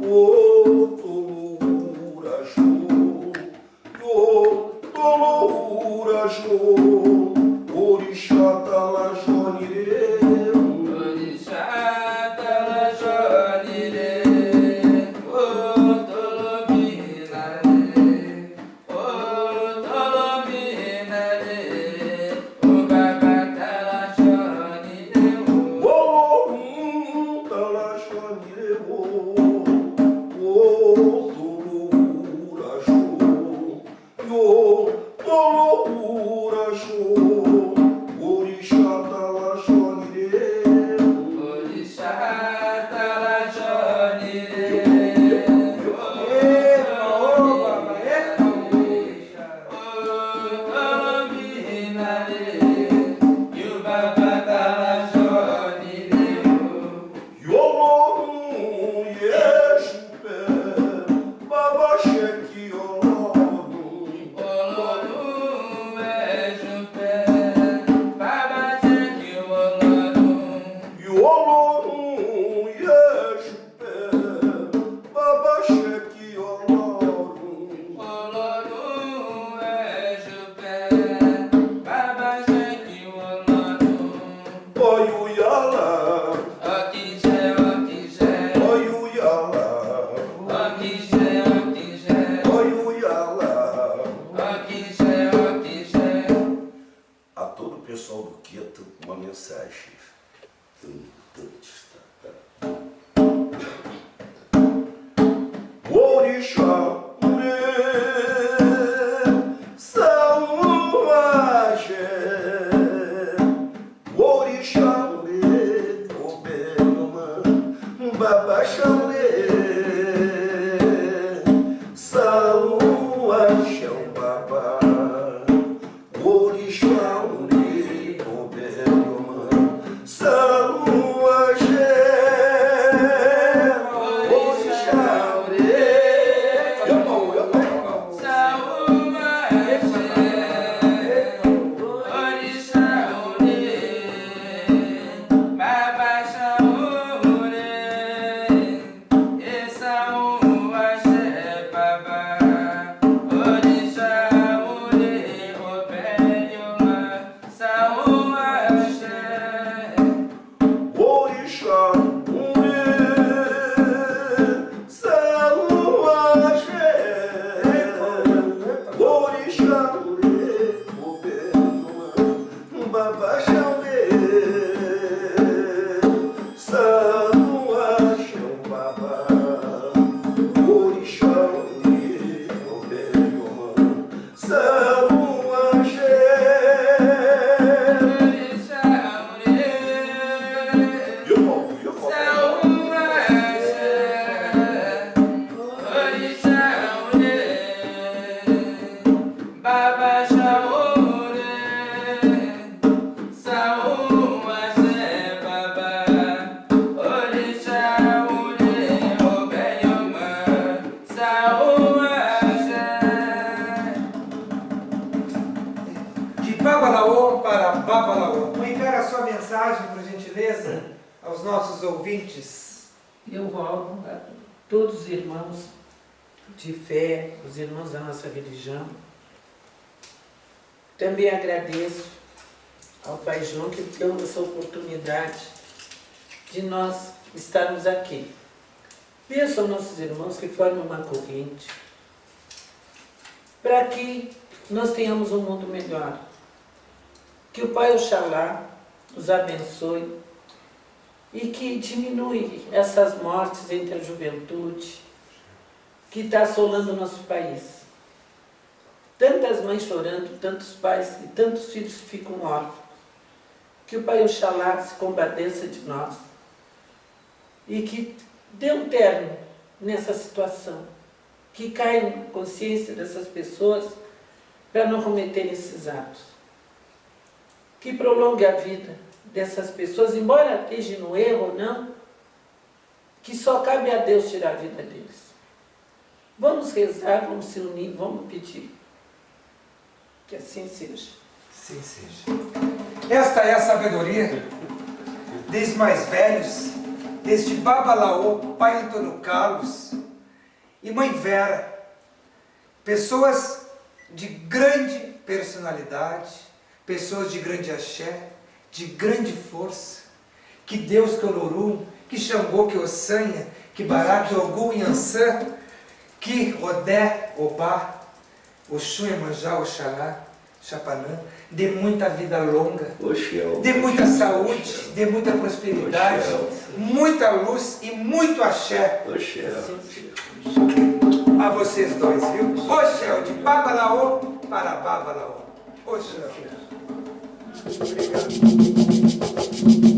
Otolurajô, Otolurajô, Orixá, Talaxonire. De Babalaô para Babalaô. Mãe Vera, a sua mensagem, por gentileza, aos nossos ouvintes. Eu rogo a todos os irmãos de fé, os irmãos da nossa religião. Também agradeço ao Pai João que deu essa oportunidade de nós estarmos aqui. Peço aos nossos irmãos que formem uma corrente para que nós tenhamos um mundo melhor. Que o Pai Oxalá nos abençoe e que diminui essas mortes entre a juventude que está assolando o nosso país. Tantas mães chorando, tantos pais e tantos filhos que ficam órfãos. Que o Pai Oxalá se compadeça de nós e que dê um termo nessa situação, que caia na consciência dessas pessoas para não cometerem esses atos. Que prolongue a vida dessas pessoas, embora esteja no erro ou não, que só cabe a Deus tirar a vida deles. Vamos rezar, vamos se unir, vamos pedir. Que assim seja. Sim, seja. Esta é a sabedoria desde mais velhos, desde Babalaô, Pai Antônio Carlos e Mãe Vera, pessoas de grande personalidade, pessoas de grande axé, de grande força, que Deus, que Olorum, que Xangô, que Ossanha, que Bará, que Ogum, Yansan, que Odé, Obá, Oxum, Iemanjá, Oxalá, Chapanã, dê muita vida longa, dê muita saúde, dê muita prosperidade, muita luz e muito axé a vocês dois, viu? Oxé, de Babalaô para Babalaô. Oxé. Obrigado.